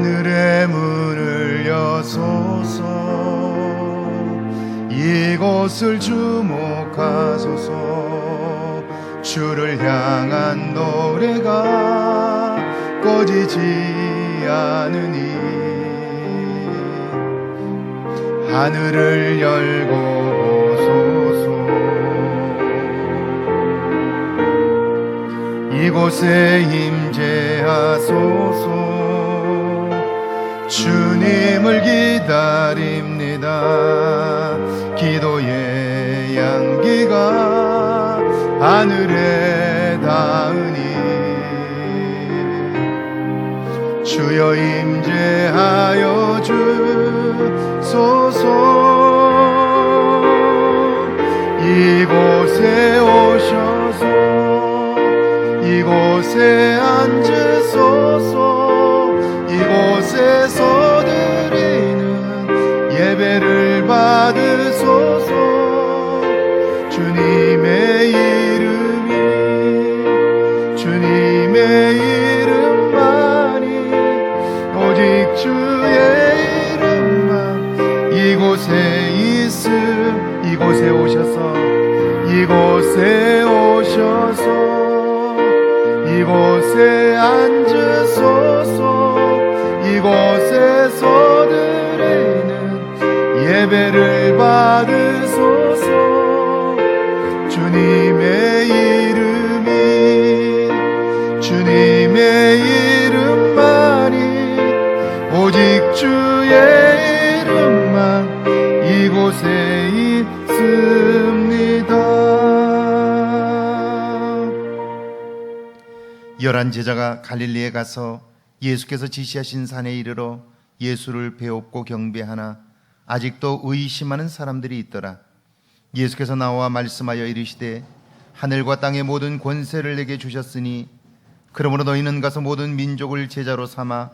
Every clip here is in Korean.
하늘의 문을 여소서. 이곳을 주목하소서. 주를 향한 노래가 꺼지지 않으니 하늘을 열고 오소서. 이곳에 임재하소서. 주님을 기다립니다. 기도의 향기가 하늘에 닿으니 주여 임재하여 주소서. 이곳에 오셔서 이곳에 앉으소서. 이곳에서 드리는 예배를 받으소서. 주님의 이름만이 오직 주의 이름만 이곳에 오셔서 이곳에 앉으소서. 이곳에서 드리는 예배를 받으소서. 주님의 이름만이 오직 주의 이름만 이곳에 있습니다. 11 제자가 갈릴리에 가서 예수께서 지시하신 산에 이르러 예수를 배웁고 경배하나 아직도 의심하는 사람들이 있더라. 예수께서 나와 말씀하여 이르시되 하늘과 땅의 모든 권세를 내게 주셨으니 그러므로 너희는 가서 모든 민족을 제자로 삼아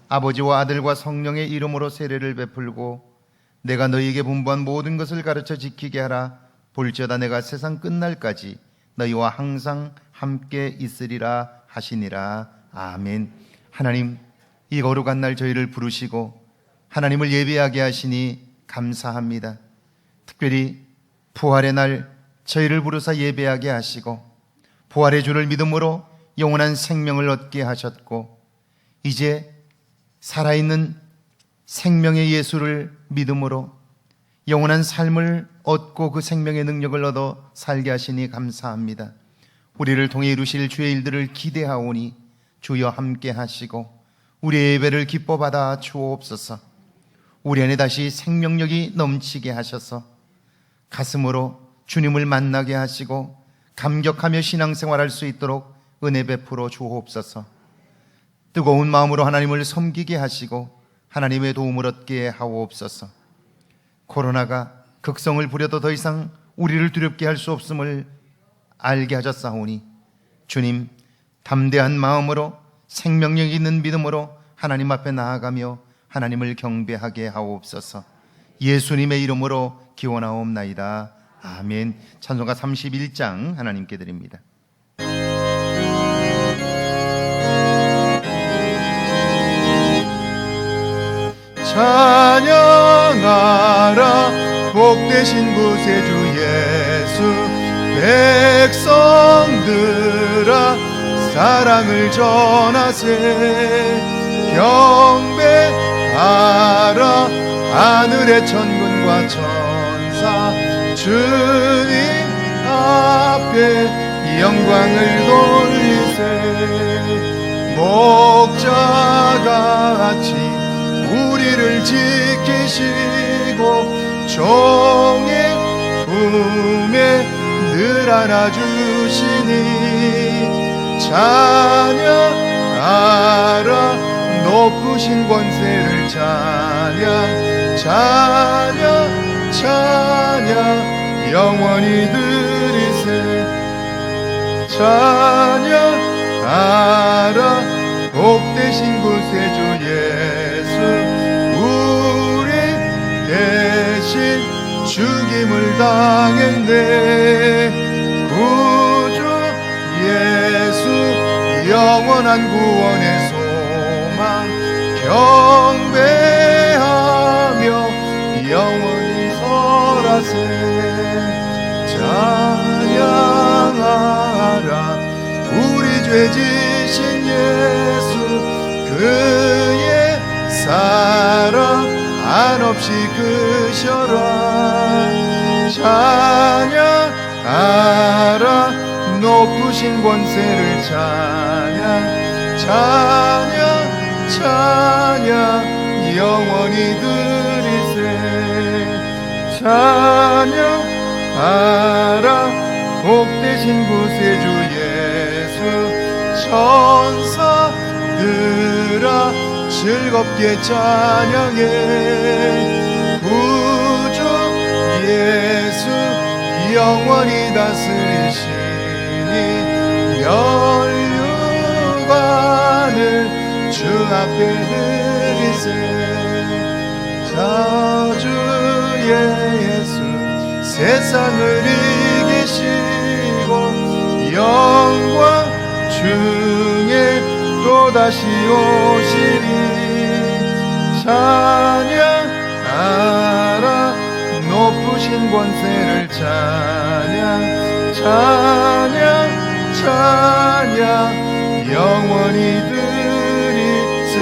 아버지와 아들과 성령의 이름으로 세례를 베풀고 내가 너희에게 분부한 모든 것을 가르쳐 지키게 하라. 볼지어다 내가 세상 끝날까지 너희와 항상 함께 있으리라 하시니라. 아멘. 하나님, 이 거룩한 날 저희를 부르시고 하나님을 예배하게 하시니 감사합니다. 특별히 부활의 날 저희를 부르사 예배하게 하시고 부활의 주를 믿음으로 영원한 생명을 얻게 하셨고 이제 살아있는 생명의 예수를 믿음으로 영원한 삶을 얻고 그 생명의 능력을 얻어 살게 하시니 감사합니다. 우리를 통해 이루실 주의 일들을 기대하오니 주여 함께 하시고 우리의 예배를 기뻐 받아 주옵소서. 우리 안에 다시 생명력이 넘치게 하셔서 가슴으로 주님을 만나게 하시고 감격하며 신앙생활할 수 있도록 은혜 베풀어 주옵소서. 뜨거운 마음으로 하나님을 섬기게 하시고 하나님의 도움을 얻게 하옵소서. 코로나가 극성을 부려도 더 이상 우리를 두렵게 할 수 없음을 알게 하셨사오니 주님, 담대한 마음으로 생명력 있는 믿음으로 하나님 앞에 나아가며 하나님을 경배하게 하옵소서. 예수님의 이름으로 기원하옵나이다. 아멘. 찬송가 31장 하나님께 드립니다. 찬양하라 복되신 구세주 예수. 백성들아 사랑을 전하세. 경배하라 하늘의 천군과 천사. 주님 앞에 영광을 돌리세. 목자같이 우리를 지키시고 종의 품에 늘 안아주시니 찬양하라 높으신 권세를. 찬양 찬양 찬양 영원히 드리세. 찬양하라 복되신 구세주 예수. 우리 대신 죽임을 당했네. 구주 예수 영원한 구원의 소망. 경배하며 영원히 설하세. 찬양하라 우리 죄 지신 예수, 그의 사랑 한없이 크셔라. 찬양하라 높으신 권세를 찬양, 찬양, 찬양 영원히 드리세. 찬양하라 복되신 구세주 예수, 천사들아 즐겁게 찬양해. 구주 예수 영원히 다스리시니 면류관을 주 앞에 드리세. 자주의 예수 세상을 이기시고 영광 중에 또다시 오시리. 찬양하라 높으신 권세를 찬양, 찬양, 찬양 영원히 드리세.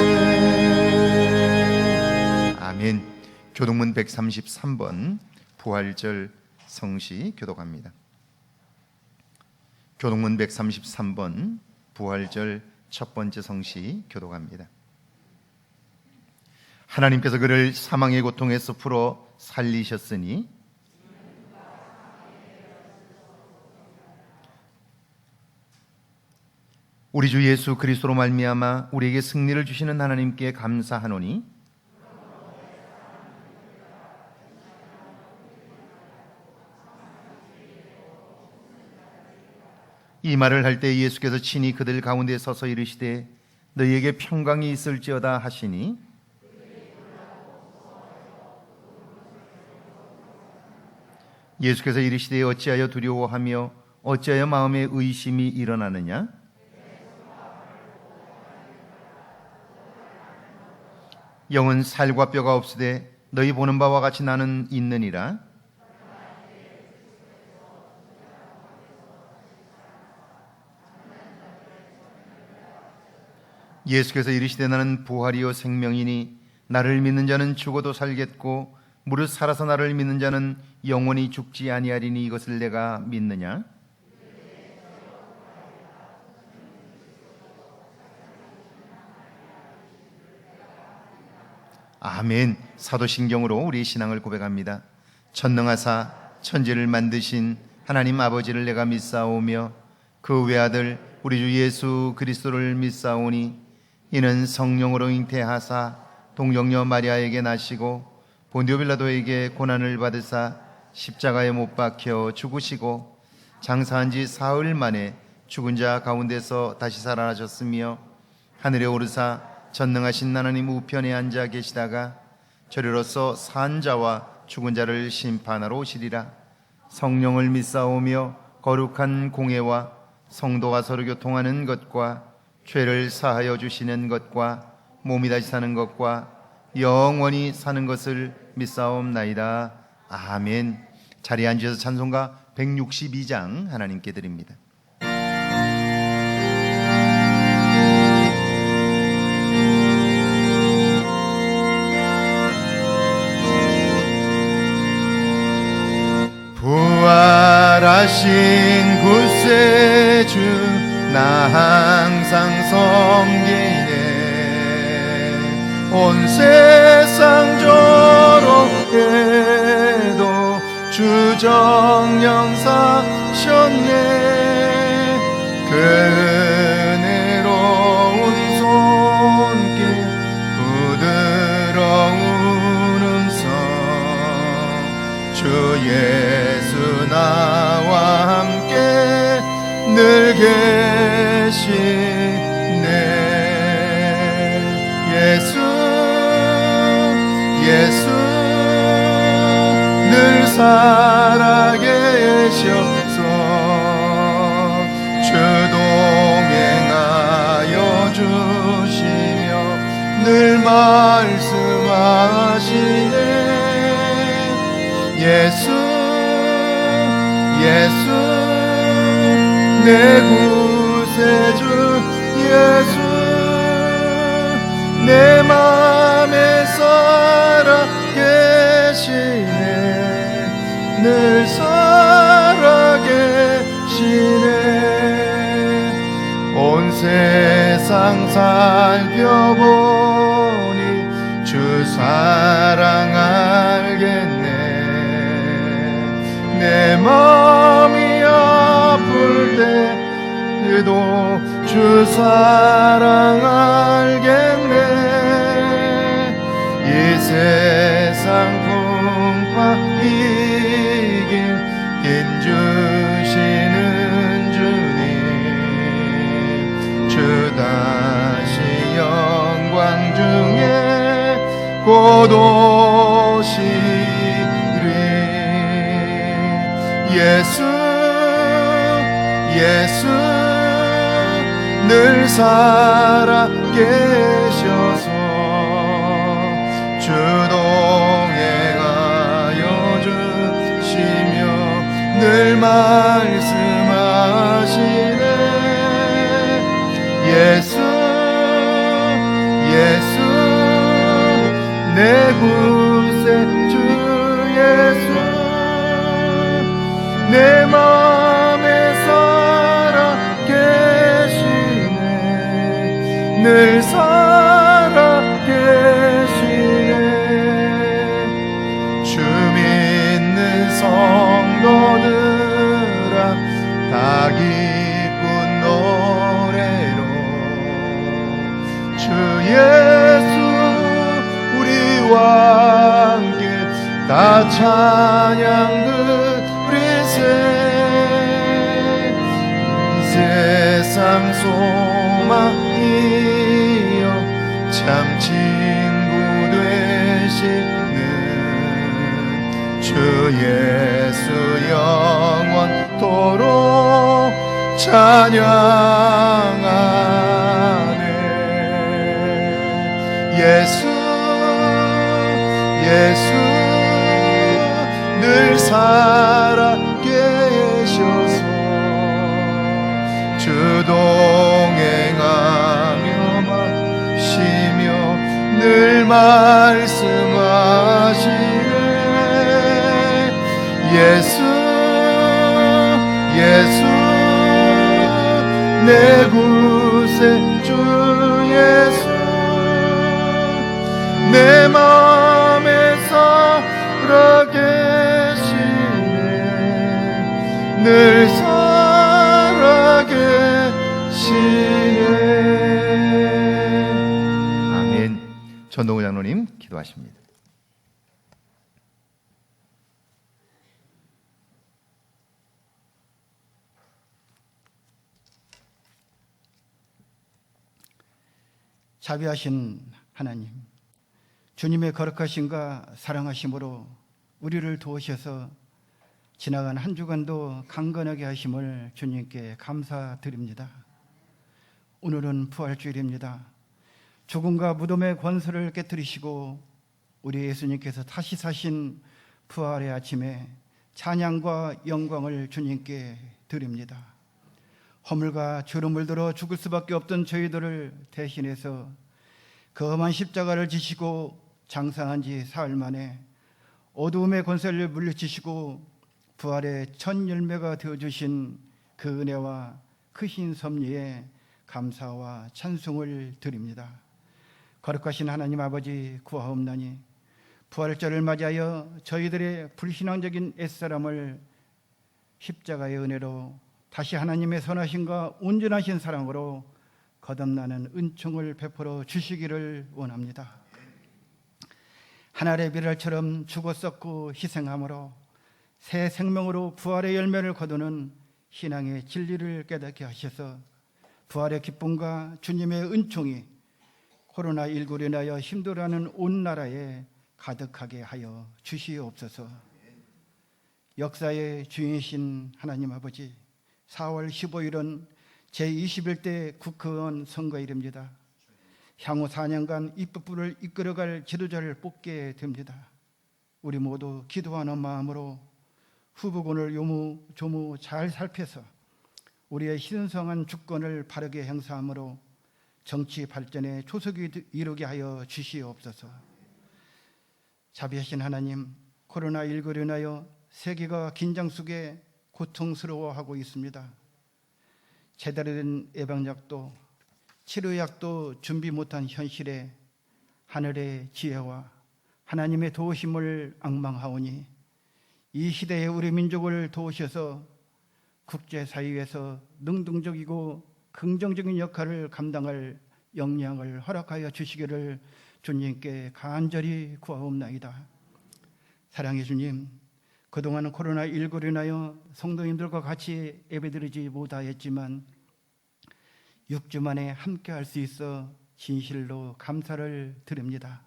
아멘. 교동문 133번 부활절 성시 교독합니다. 교동문 133번 부활절 첫 번째 성시 교독합니다. 하나님께서 그를 사망의 고통에서 풀어 살리셨으니 우리 주 예수 그리스도로 말미암아 우리에게 승리를 주시는 하나님께 감사하노니 이 말을 할 때 예수께서 친히 그들 가운데 서서 이르시되 너희에게 평강이 있을지어다 하시니 예수께서 이르시되 어찌하여 두려워하며 어찌하여 마음에 의심이 일어나느냐. 영은 살과 뼈가 없으되 너희 보는 바와 같이 나는 있느니라. 예수께서 이르시되 나는 부활이요 생명이니 나를 믿는 자는 죽어도 살겠고 무릇 살아서 나를 믿는 자는 영원히 죽지 아니하리니 이것을 내가 믿느냐. 아멘. 사도신경으로 우리의 신앙을 고백합니다. 전능하사 천지를 만드신 하나님 아버지를 내가 믿사오며 그 외아들 우리 주 예수 그리스도를 믿사오니 이는 성령으로 잉태하사 동정녀 마리아에게 나시고 본디오 빌라도에게 고난을 받으사 십자가에 못 박혀 죽으시고 장사한 지 사흘 만에 죽은 자 가운데서 다시 살아나셨으며 하늘에 오르사 전능하신 하나님 우편에 앉아 계시다가 저리로서 산 자와 죽은 자를 심판하러 오시리라. 성령을 믿사오며 거룩한 공회와 성도가 서로 교통하는 것과 죄를 사하여 주시는 것과 몸이 다시 사는 것과 영원히 사는 것을 믿사옵나이다. 아멘. 자리에 앉으셔서 찬송가 162장 하나님께 드립니다. 부활하신 구세주 나 항상 섬기네. 온 세상 저렇게도 주 정령 사셨네. 그 은혜로운 손길 부드러운 음성 주 예수 나와 함께 늘 계시네. 예수 늘 살아계셔서 주 동행하여 주시며 늘 말씀하시네. 예수 예수 내 구세주 예수 내 맘에 살아 계시네. 늘 살아 계시네. 온 세상 살펴보니 주 사랑 알겠네. 내 마음이 아플 때에도 주 사랑 알겠네. 이 세상 풍파 이긴 힘 주시는 주님, 주 다시 영광 중에 곧 오시리. 예수 예수 늘 살아 계셔서 주 동행하여 주시며 늘 말씀하시네. 예수 예수 내 구세주 예수 내 맘에 살아 계시네. 늘 살아 계시네. 주 믿는 성도들아 다 기쁜 노래로 주 예수 우리와 함께 다 찬양 드리세. 이 세상 소망이여 참 친구 되시는 주 예수 영원토록 찬양하네. 예수 예수 늘 살아 계셔서 주 동행하며 마시며 늘 말씀하시네. 예수 예수 내 구세주 예수 내 맘에 살아 계시네. 늘 살아 계시네. 아멘. 전동우 장로님 기도하십니다. 자비하신 하나님, 주님의 거룩하심과 사랑하심으로 우리를 도우셔서 지나간 한 주간도 강건하게 하심을 주님께 감사드립니다. 오늘은 부활주일입니다. 죽음과 무덤의 권세를 깨뜨리시고 우리 예수님께서 다시 사신 부활의 아침에 찬양과 영광을 주님께 드립니다. 허물과 주름을 들어 죽을 수밖에 없던 저희들을 대신해서 그 험한 십자가를 지시고 장사한 지 사흘 만에 어두움의 권세를 물리치시고 부활의 첫 열매가 되어주신 그 은혜와 크신 섭리에 감사와 찬송을 드립니다. 거룩하신 하나님 아버지, 구하옵나니 부활절을 맞이하여 저희들의 불신앙적인 옛사람을 십자가의 은혜로 다시 하나님의 선하심과 온전하신 사랑으로 거듭나는 은총을 베풀어 주시기를 원합니다. 하늘의 비랄처럼 죽었었고 희생함으로 새 생명으로 부활의 열매를 거두는 신앙의 진리를 깨닫게 하셔서 부활의 기쁨과 주님의 은총이 코로나19로 인하여 힘들어하는 온 나라에 가득하게 하여 주시옵소서. 역사의 주인이신 하나님 아버지, 4월 15일은 제21대 국회의원 선거일입니다. 향후 4년간 이 뿔을 이끌어갈 지도자를 뽑게 됩니다. 우리 모두 기도하는 마음으로 후보군을 조무 잘 살펴서 우리의 신성한 주권을 바르게 행사함으로 정치 발전에 초석이 이루게 하여 주시옵소서. 자비하신 하나님, 코로나19로 인하여 세계가 긴장 속에 고통스러워하고 있습니다. 제대로 된 예방약도 치료약도 준비 못한 현실에 하늘의 지혜와 하나님의 도우심을 앙망하오니 이 시대에 우리 민족을 도우셔서 국제사회에서 능동적이고 긍정적인 역할을 감당할 역량을 허락하여 주시기를 주님께 간절히 구하옵나이다. 사랑의 주님, 그동안 코로나19로 인하여 성도님들과 같이 예배드리지 못하였지만 6주 만에 함께할 수 있어 진실로 감사를 드립니다.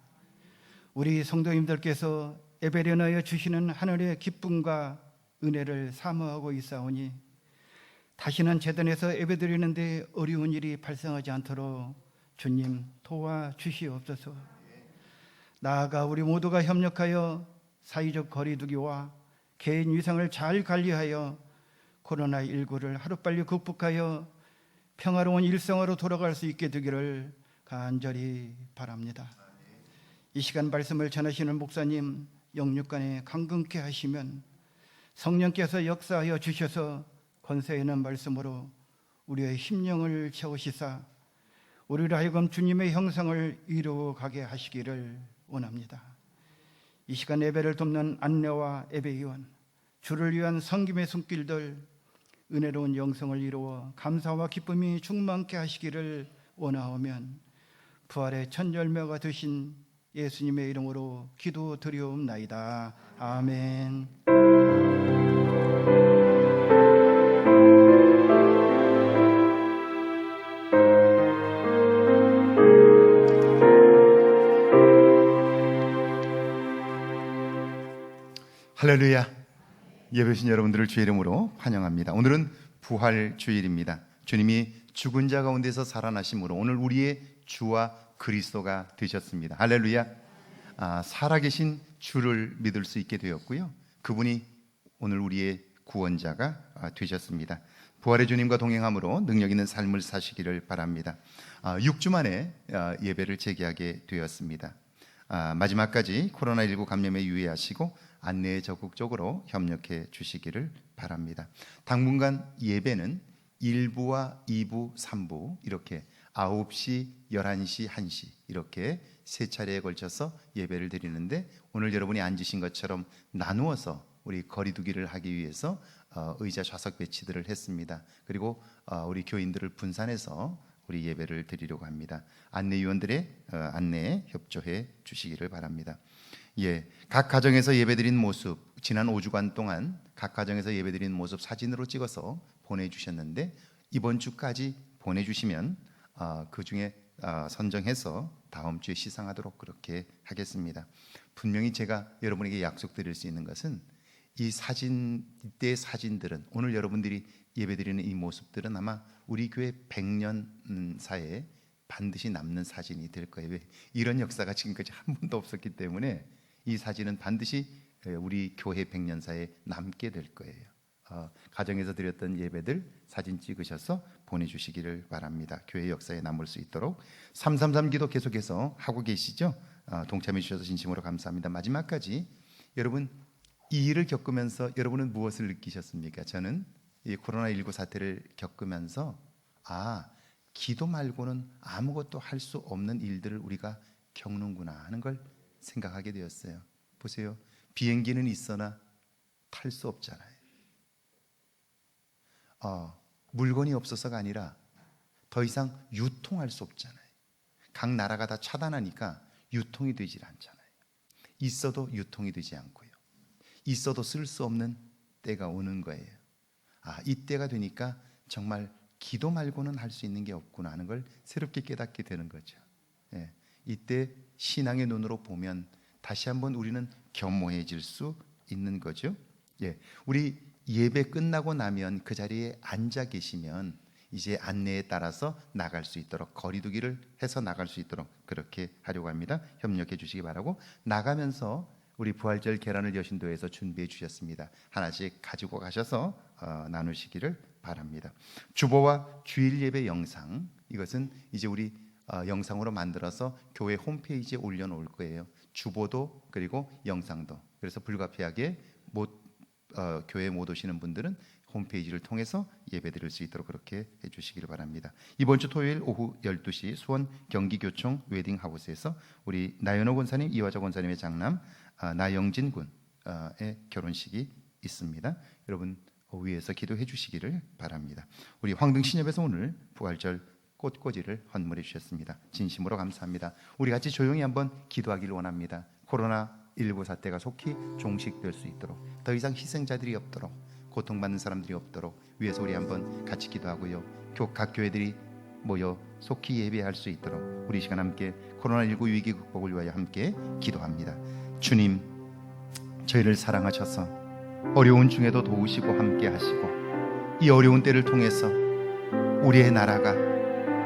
우리 성도님들께서 예배를 인하여 주시는 하늘의 기쁨과 은혜를 사모하고 있사오니 다시는 재단에서 예배드리는데 어려운 일이 발생하지 않도록 주님 도와주시옵소서. 나아가 우리 모두가 협력하여 사회적 거리두기와 개인 위상을 잘 관리하여 코로나19를 하루빨리 극복하여 평화로운 일상으로 돌아갈 수 있게 되기를 간절히 바랍니다. 이 시간 말씀을 전하시는 목사님 영육간에 강건케 하시면 성령께서 역사하여 주셔서 권세 있는 말씀으로 우리의 심령을 채우시사 우리를 하여금 주님의 형상을 이루어가게 하시기를 원합니다. 이 시간 예배를 돕는 안내와 예배위원, 주를 위한 섬김의 손길들 은혜로운 영성을 이루어 감사와 기쁨이 충만케 하시기를 원하오면 부활의 첫 열매가 되신 예수님의 이름으로 기도드리옵나이다. 아멘. 할렐루야. 예배 오신 여러분들을 주의 이름으로 환영합니다. 오늘은 부활 주일입니다. 주님이 죽은 자 가운데서 살아나심으로 오늘 우리의 주와 그리스도가 되셨습니다. 할렐루야. 살아계신 주를 믿을 수 있게 되었고요. 그분이 오늘 우리의 구원자가 되셨습니다. 부활의 주님과 동행함으로 능력 있는 삶을 사시기를 바랍니다. 6주 만에 예배를 재개하게 되었습니다. 마지막까지 코로나19 감염에 유의하시고 안내에 적극적으로 협력해 주시기를 바랍니다. 당분간 예배는 1부와 2부, 3부 이렇게 9시, 11시, 1시 이렇게 세 차례에 걸쳐서 예배를 드리는데 오늘 여러분이 앉으신 것처럼 나누어서 우리 거리두기를 하기 위해서 의자 좌석 배치들을 했습니다. 그리고 우리 교인들을 분산해서 우리 예배를 드리려고 합니다. 안내위원들의 안내에 협조해 주시기를 바랍니다. 각 가정에서 예배드린 모습, 지난 5주간 동안 각 가정에서 예배드린 모습 사진으로 찍어서 보내주셨는데 이번 주까지 보내주시면 그 중에 선정해서 다음 주에 시상하도록 그렇게 하겠습니다. 분명히 제가 여러분에게 약속드릴 수 있는 것은 이 이때의 사진들은 오늘 여러분들이 예배드리는 이 모습들은 아마 우리 교회 100년 사이에 반드시 남는 사진이 될 거예요. 왜? 이런 역사가 지금까지 한 번도 없었기 때문에 이 사진은 반드시 우리 교회 100년사에 남게 될 거예요. 가정에서 드렸던 예배들 사진 찍으셔서 보내주시기를 바랍니다. 교회 역사에 남을 수 있도록 333 기도 계속해서 하고 계시죠? 동참해 주셔서 진심으로 감사합니다. 마지막까지 여러분 이 일을 겪으면서 여러분은 무엇을 느끼셨습니까? 저는 이 코로나19 사태를 겪으면서 기도 말고는 아무것도 할 수 없는 일들을 우리가 겪는구나 하는 걸 생각하게 되었어요. 보세요. 비행기는 있으나 탈 수 없잖아요. 물건이 없어서가 아니라 더 이상 유통할 수 없잖아요. 각 나라가 다 차단하니까 유통이 되질 않잖아요. 있어도 유통이 되지 않고요. 있어도 쓸 수 없는 때가 오는 거예요. 이 때가 되니까 정말 기도 말고는 할 수 있는 게 없구나 하는 걸 새롭게 깨닫게 되는 거죠. 이때 신앙의 눈으로 보면 다시 한번 우리는 겸허해질 수 있는 거죠. 우리 예배 끝나고 나면 그 자리에 앉아 계시면 이제 안내에 따라서 나갈 수 있도록 거리두기를 해서 나갈 수 있도록 그렇게 하려고 합니다. 협력해 주시기 바라고, 나가면서 우리 부활절 계란을 여신도에서 준비해 주셨습니다. 하나씩 가지고 가셔서 나누시기를 바랍니다. 주보와 주일 예배 영상, 이것은 이제 우리 영상으로 만들어서 교회 홈페이지에 올려놓을 거예요. 주보도 그리고 영상도. 그래서 불가피하게 교회에 못 오시는 분들은 홈페이지를 통해서 예배드릴 수 있도록 그렇게 해주시기를 바랍니다. 이번 주 토요일 오후 12시 수원 경기교총 웨딩하우스에서 우리 나연호 권사님, 이화자 권사님의 장남 나영진 군의 결혼식이 있습니다. 여러분 위에서 기도해 주시기를 바랍니다. 우리 황등 신협에서 오늘 부활절 꽃꽂이를 헌물해 주셨습니다. 진심으로 감사합니다. 우리 같이 조용히 한번 기도하기를 원합니다. 코로나19 사태가 속히 종식될 수 있도록, 더 이상 희생자들이 없도록, 고통받는 사람들이 없도록 위해서 우리 한번 같이 기도하고요. 각 교회들이 모여 속히 예배할 수 있도록 우리 시간 함께 코로나19 위기 극복을 위하여 함께 기도합니다. 주님, 저희를 사랑하셔서 어려운 중에도 도우시고 함께 하시고, 이 어려운 때를 통해서 우리의 나라가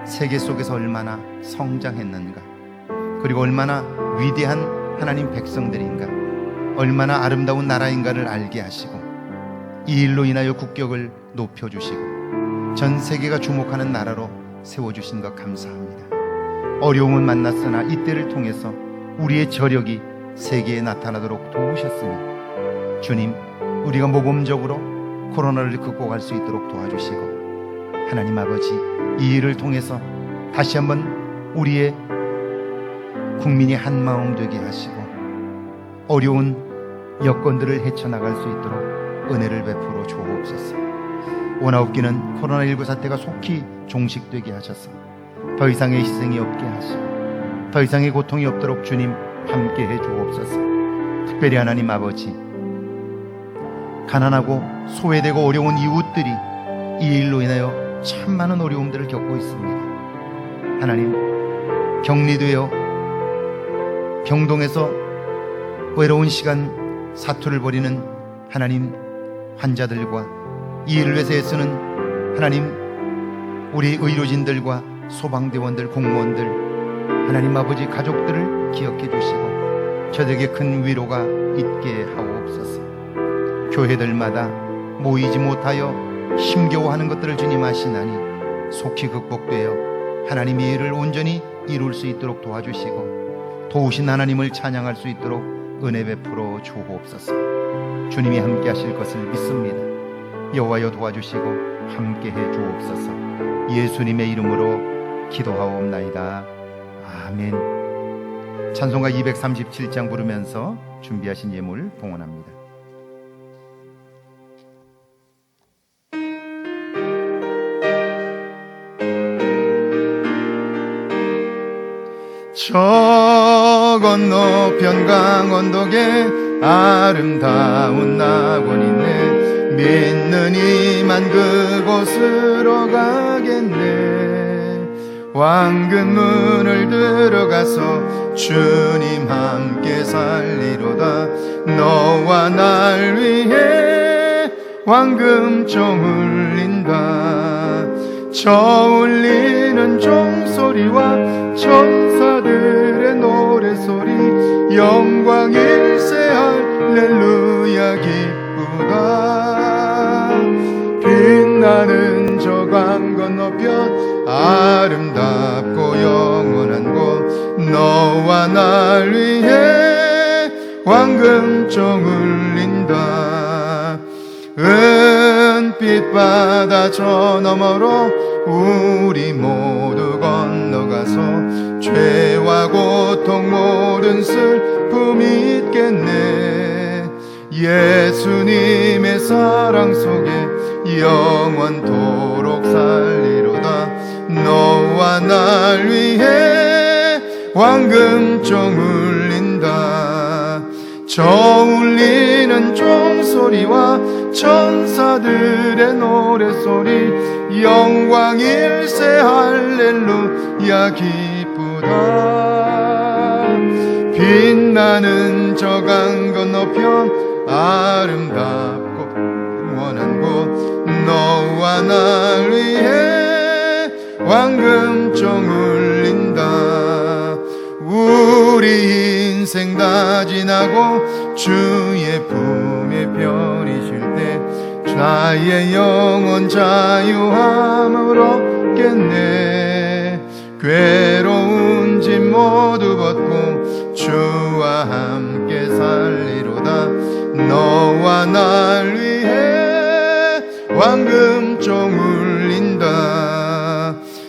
세계 속에서 얼마나 성장했는가, 그리고 얼마나 위대한 하나님 백성들인가, 얼마나 아름다운 나라인가를 알게 하시고, 이 일로 인하여 국격을 높여주시고 전 세계가 주목하는 나라로 세워주신 것 감사합니다. 어려움은 만났으나 이때를 통해서 우리의 저력이 세계에 나타나도록 도우셨으니, 주님, 우리가 모범적으로 코로나를 극복할 수 있도록 도와주시고, 하나님 아버지, 이 일을 통해서 다시 한번 우리의 국민이 한 마음 되게 하시고 어려운 여건들을 헤쳐나갈 수 있도록 은혜를 베풀어 주옵소서. 원하옵기는 코로나19 사태가 속히 종식되게 하셔서 더 이상의 희생이 없게 하시고 더 이상의 고통이 없도록 주님 함께해 주옵소서. 특별히 하나님 아버지, 가난하고 소외되고 어려운 이웃들이 이 일로 인하여 참 많은 어려움들을 겪고 있습니다. 하나님, 격리되어 병동에서 외로운 시간 사투를 벌이는 하나님 환자들과, 이 일을 위해서 애쓰는 하나님 우리 의료진들과 소방대원들, 공무원들, 하나님 아버지 가족들을 기억해 주시고 저들에게 큰 위로가 있게 하옵소서. 교회들마다 모이지 못하여 힘겨워하는 것들을 주님 아시나니 속히 극복되어 하나님의 일을 온전히 이룰 수 있도록 도와주시고 도우신 하나님을 찬양할 수 있도록 은혜 베풀어 주옵소서. 주님이 함께 하실 것을 믿습니다. 여호와여 도와주시고 함께해 주옵소서. 예수님의 이름으로 기도하옵나이다. 아멘. 찬송가 237장 부르면서 준비하신 예물 봉헌합니다. 저 건너편 강원도에 아름다운 낙원이 있네. 믿는 이만 그곳으로 가겠네. 황금문을 들어가서 주님 함께 살리로다. 너와 날 위해 황금종 울린다. 저 울리는 종소리와 천사들의 노래소리, 영광 일세 할렐루야 기쁘다. 빛나는 저 강 건너편 아름답고 영원한 곳, 너와 날 위해 황금종 울린다. 은빛 바다 저 너머로 우리 모두 건너가서 죄와 고통 모든 슬픔 잊겠네. 예수님의 사랑 속에 영원토록 살리로다. 너와 날 위해 황금종 울린다. 저 울리는 종소리와 천사들의 노래소리, 영광 일세 할렐루야 기쁘다. 빛나는 저 강 건너편 아름답고 원한 곳, 너와 날 위해 황금종 울린다. 우리 인생 다 지나고 주의 품에 별이 질 때 나의 영혼 자유함을 얻겠네. 괴로운 짐 모두 벗고 주와 함께 살리로다. 너와 날 위해 황금종 울린다.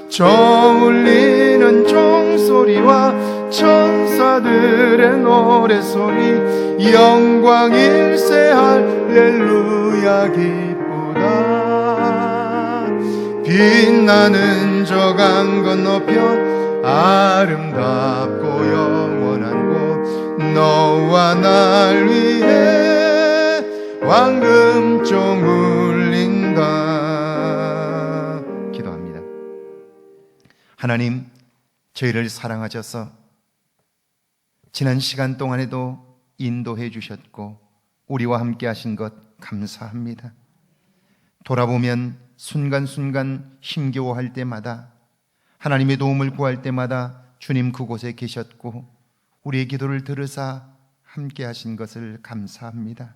저 울리는 종소리와 천사들의 노래소리 영광 일세 할렐루야 기쁘다. 빛나는 저 강 건너편 아름답고 영원한 곳 너와 날 위해 황금종 울린다. 기도합니다. 하나님, 저희를 사랑하셔서 지난 시간 동안에도 인도해 주셨고 우리와 함께 하신 것 감사합니다. 돌아보면 순간순간 힘겨워할 때마다, 하나님의 도움을 구할 때마다 주님 그곳에 계셨고 우리의 기도를 들으사 함께 하신 것을 감사합니다.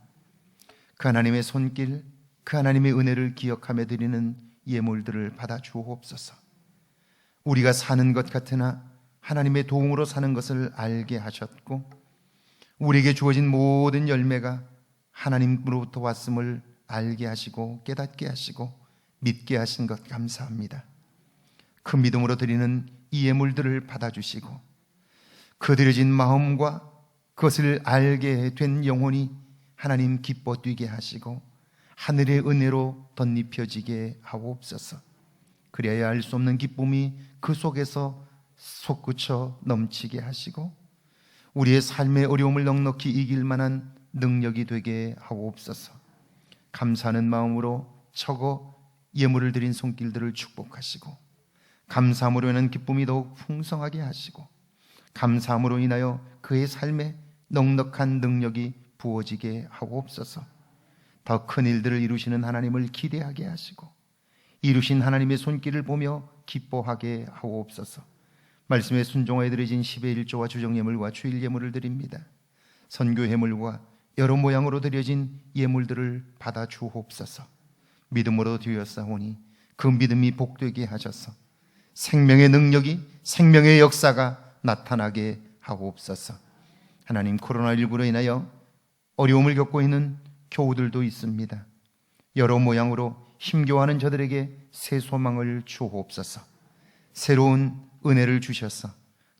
그 하나님의 손길, 그 하나님의 은혜를 기억하며 드리는 예물들을 받아 주옵소서. 우리가 사는 것 같으나 하나님의 도움으로 사는 것을 알게 하셨고 우리에게 주어진 모든 열매가 하나님으로부터 왔음을 알게 하시고 깨닫게 하시고 믿게 하신 것 감사합니다. 그 믿음으로 드리는 이 예물들을 받아주시고 그 드려진 마음과 그것을 알게 된 영혼이 하나님 기뻐 뛰게 하시고 하늘의 은혜로 덧입혀지게 하옵소서. 그래야 알 수 없는 기쁨이 그 속에서 솟구쳐 넘치게 하시고 우리의 삶의 어려움을 넉넉히 이길 만한 능력이 되게 하옵소서. 감사하는 마음으로 적어 예물을 드린 손길들을 축복하시고 감사함으로 인한 기쁨이 더욱 풍성하게 하시고 감사함으로 인하여 그의 삶에 넉넉한 능력이 부어지게 하옵소서. 더 큰 일들을 이루시는 하나님을 기대하게 하시고 이루신 하나님의 손길을 보며 기뻐하게 하옵소서. 말씀에 순종하여 드려진 10의 1조와 주정예물과 주일 예물을 드립니다. 선교 예물과 여러 모양으로 드려진 예물들을 받아 주옵소서. 믿음으로 드렸사오니 그 믿음이 복되게 하셔서 생명의 능력이, 생명의 역사가 나타나게 하옵소서. 하나님, 코로나19로 인하여 어려움을 겪고 있는 교우들도 있습니다. 여러 모양으로 힘겨워하는 저들에게 새 소망을 주옵소서. 새로운 은혜를 주셔서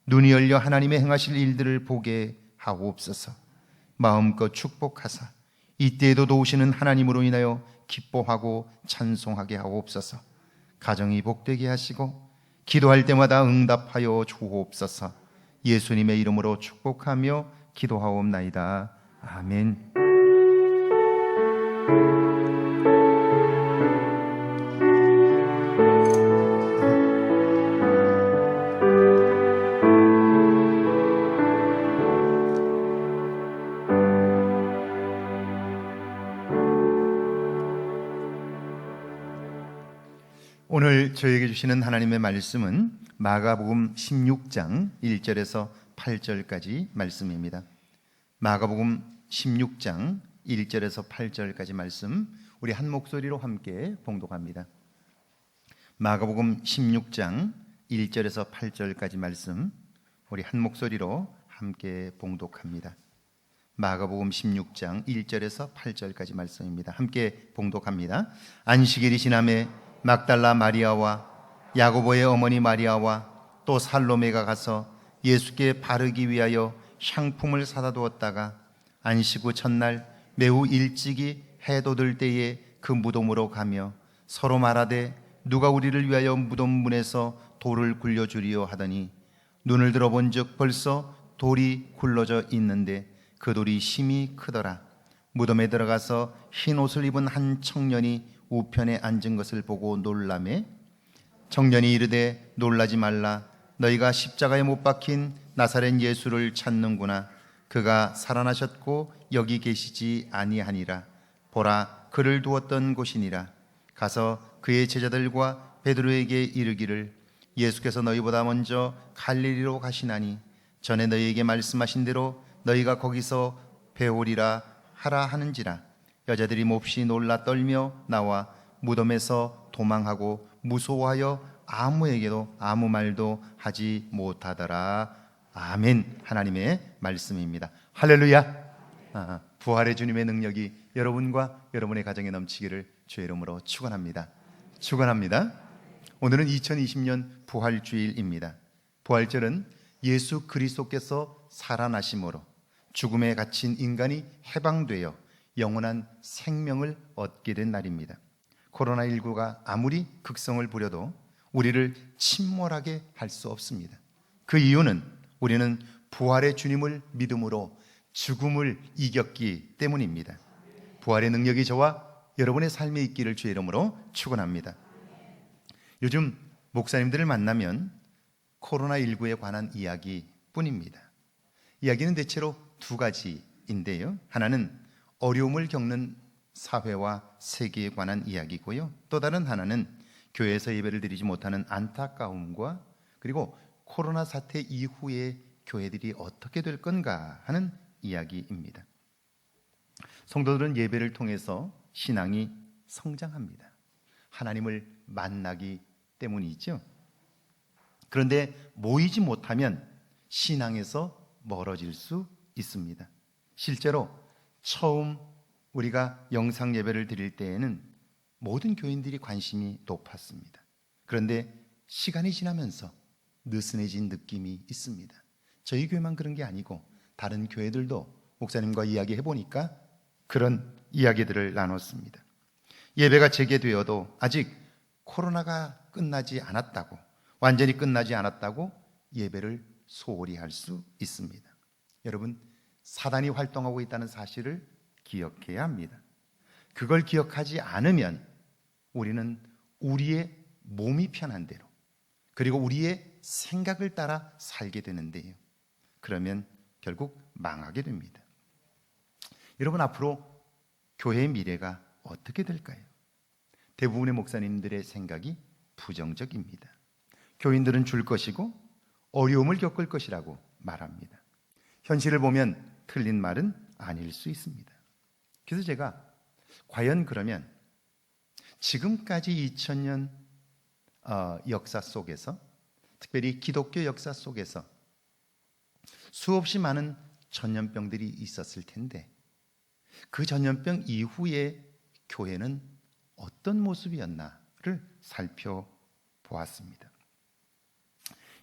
눈이 열려 하나님의 행하실 일들을 보게 하옵소서. 마음껏 축복하사 이때에도 도우시는 하나님으로 인하여 기뻐하고 찬송하게 하옵소서. 가정이 복되게 하시고 기도할 때마다 응답하여 주옵소서. 예수님의 이름으로 축복하며 기도하옵나이다. 아멘. 오늘 저에게 주시는 하나님의 말씀은 마가복음 16장 1절에서 8절까지 말씀입니다. 마가복음 16장 1절에서 8절까지 말씀, 우리 한 목소리로 함께 봉독합니다. 마가복음 16장 1절에서 8절까지 말씀, 우리 한 목소리로 함께 봉독합니다. 마가복음 16장 1절에서 8절까지 말씀입니다. 함께 봉독합니다. 안식일이 지남에 막달라 마리아와 야고보의 어머니 마리아와 또 살로메가 가서 예수께 바르기 위하여 향품을 사다 두었다가 안식 후 첫날 매우 일찍이 해도 들 때에 그 무덤으로 가며 서로 말하되 누가 우리를 위하여 무덤 문에서 돌을 굴려주리요 하더니 눈을 들어본즉 벌써 돌이 굴러져 있는데 그 돌이 심히 크더라. 무덤에 들어가서 흰 옷을 입은 한 청년이 우편에 앉은 것을 보고 놀라매 청년이 이르되 놀라지 말라. 너희가 십자가에 못 박힌 나사렛 예수를 찾는구나. 그가 살아나셨고 여기 계시지 아니하니라. 보라, 그를 두었던 곳이니라. 가서 그의 제자들과 베드로에게 이르기를 예수께서 너희보다 먼저 갈릴리로 가시나니 전에 너희에게 말씀하신 대로 너희가 거기서 배우리라 하라 하는지라. 여자들이 몹시 놀라 떨며 나와 무덤에서 도망하고 무서워하여 아무에게도 아무 말도 하지 못하더라. 아멘. 하나님의 말씀입니다. 할렐루야. 부활의 주님의 능력이 여러분과 여러분의 가정에 넘치기를 주의 이름으로 축원합니다. 축원합니다. 오늘은 2020년 부활주일입니다. 부활절은 예수 그리스도께서 살아나심으로 죽음에 갇힌 인간이 해방되어 영원한 생명을 얻게 된 날입니다. 코로나19가 아무리 극성을 부려도 우리를 침몰하게 할 수 없습니다. 그 이유는 우리는 부활의 주님을 믿음으로 죽음을 이겼기 때문입니다. 부활의 능력이 저와 여러분의 삶에 있기를 주의 이름으로 축원합니다. 요즘 목사님들을 만나면 코로나19에 관한 이야기뿐입니다. 이야기는 대체로 두 가지인데요. 하나는 어려움을 겪는 사회와 세계에 관한 이야기고요. 또 다른 하나는 교회에서 예배를 드리지 못하는 안타까움과 그리고 코로나 사태 이후에 교회들이 어떻게 될 건가 하는 이야기입니다. 성도들은 예배를 통해서 신앙이 성장합니다. 하나님을 만나기 때문이죠. 그런데 모이지 못하면 신앙에서 멀어질 수 있습니다. 실제로 처음 우리가 영상 예배를 드릴 때에는 모든 교인들이 관심이 높았습니다. 그런데 시간이 지나면서 느슨해진 느낌이 있습니다. 저희 교회만 그런 게 아니고 다른 교회들도 목사님과 이야기해 보니까 그런 이야기들을 나눴습니다. 예배가 재개되어도 아직 코로나가 끝나지 않았다고, 완전히 끝나지 않았다고 예배를 소홀히 할 수 있습니다. 여러분, 사단이 활동하고 있다는 사실을 기억해야 합니다. 그걸 기억하지 않으면 우리는 우리의 몸이 편한 대로 그리고 우리의 생각을 따라 살게 되는데요. 그러면 결국 망하게 됩니다. 여러분, 앞으로 교회의 미래가 어떻게 될까요? 대부분의 목사님들의 생각이 부정적입니다. 교인들은 줄 것이고 어려움을 겪을 것이라고 말합니다. 현실을 보면 틀린 말은 아닐 수 있습니다. 그래서 제가 과연 그러면 지금까지 2000년 역사 속에서, 특별히 기독교 역사 속에서 수없이 많은 전염병들이 있었을 텐데 그 전염병 이후에 교회는 어떤 모습이었나를 살펴보았습니다.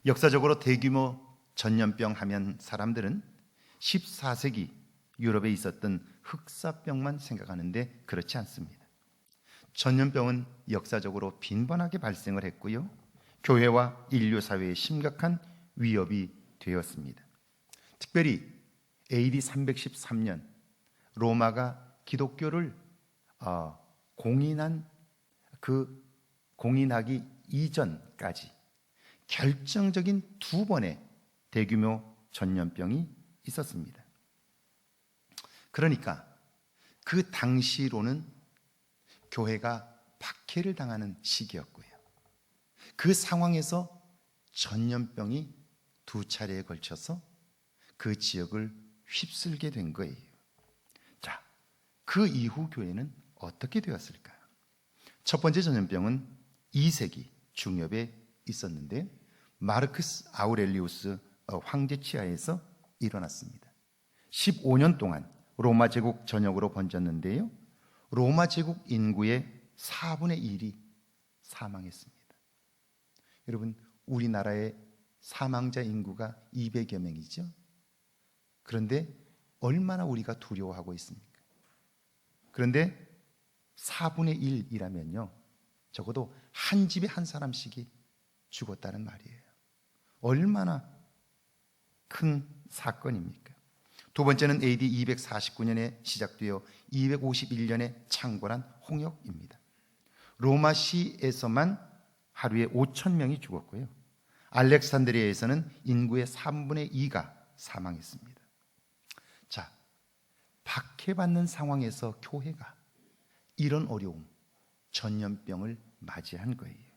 역사적으로 대규모 전염병 하면 사람들은 14세기 유럽에 있었던 흑사병만 생각하는데 그렇지 않습니다. 전염병은 역사적으로 빈번하게 발생을 했고요. 교회와 인류 사회에 심각한 위협이 되었습니다. 특별히 AD 313년 로마가 기독교를 공인하기 이전까지 결정적인 두 번의 대규모 전염병이 있었습니다. 그러니까 그 당시로는 교회가 박해를 당하는 시기였고요. 그 상황에서 전염병이 두 차례에 걸쳐서 그 지역을 휩쓸게 된 거예요. 자, 그 이후 교회는 어떻게 되었을까요? 첫 번째 전염병은 2세기 중엽에 있었는데 마르크스 아우렐리우스 황제 치하에서 일어났습니다. 15년 동안 로마 제국 전역으로 번졌는데요. 로마 제국 인구의 4분의 1이 사망했습니다. 여러분, 우리나라의 사망자 인구가 200여 명이죠. 그런데 얼마나 우리가 두려워하고 있습니까? 그런데 4분의 1이라면요, 적어도 한 집에 한 사람씩이 죽었다는 말이에요. 얼마나 큰 사건입니까? 두 번째는 AD 249년에 시작되어 251년에 창궐한 홍역입니다. 로마시에서만 하루에 5천 명이 죽었고요. 알렉산드리아에서는 인구의 3분의 2가 사망했습니다. 자, 박해받는 상황에서 교회가 이런 어려움, 전염병을 맞이한 거예요.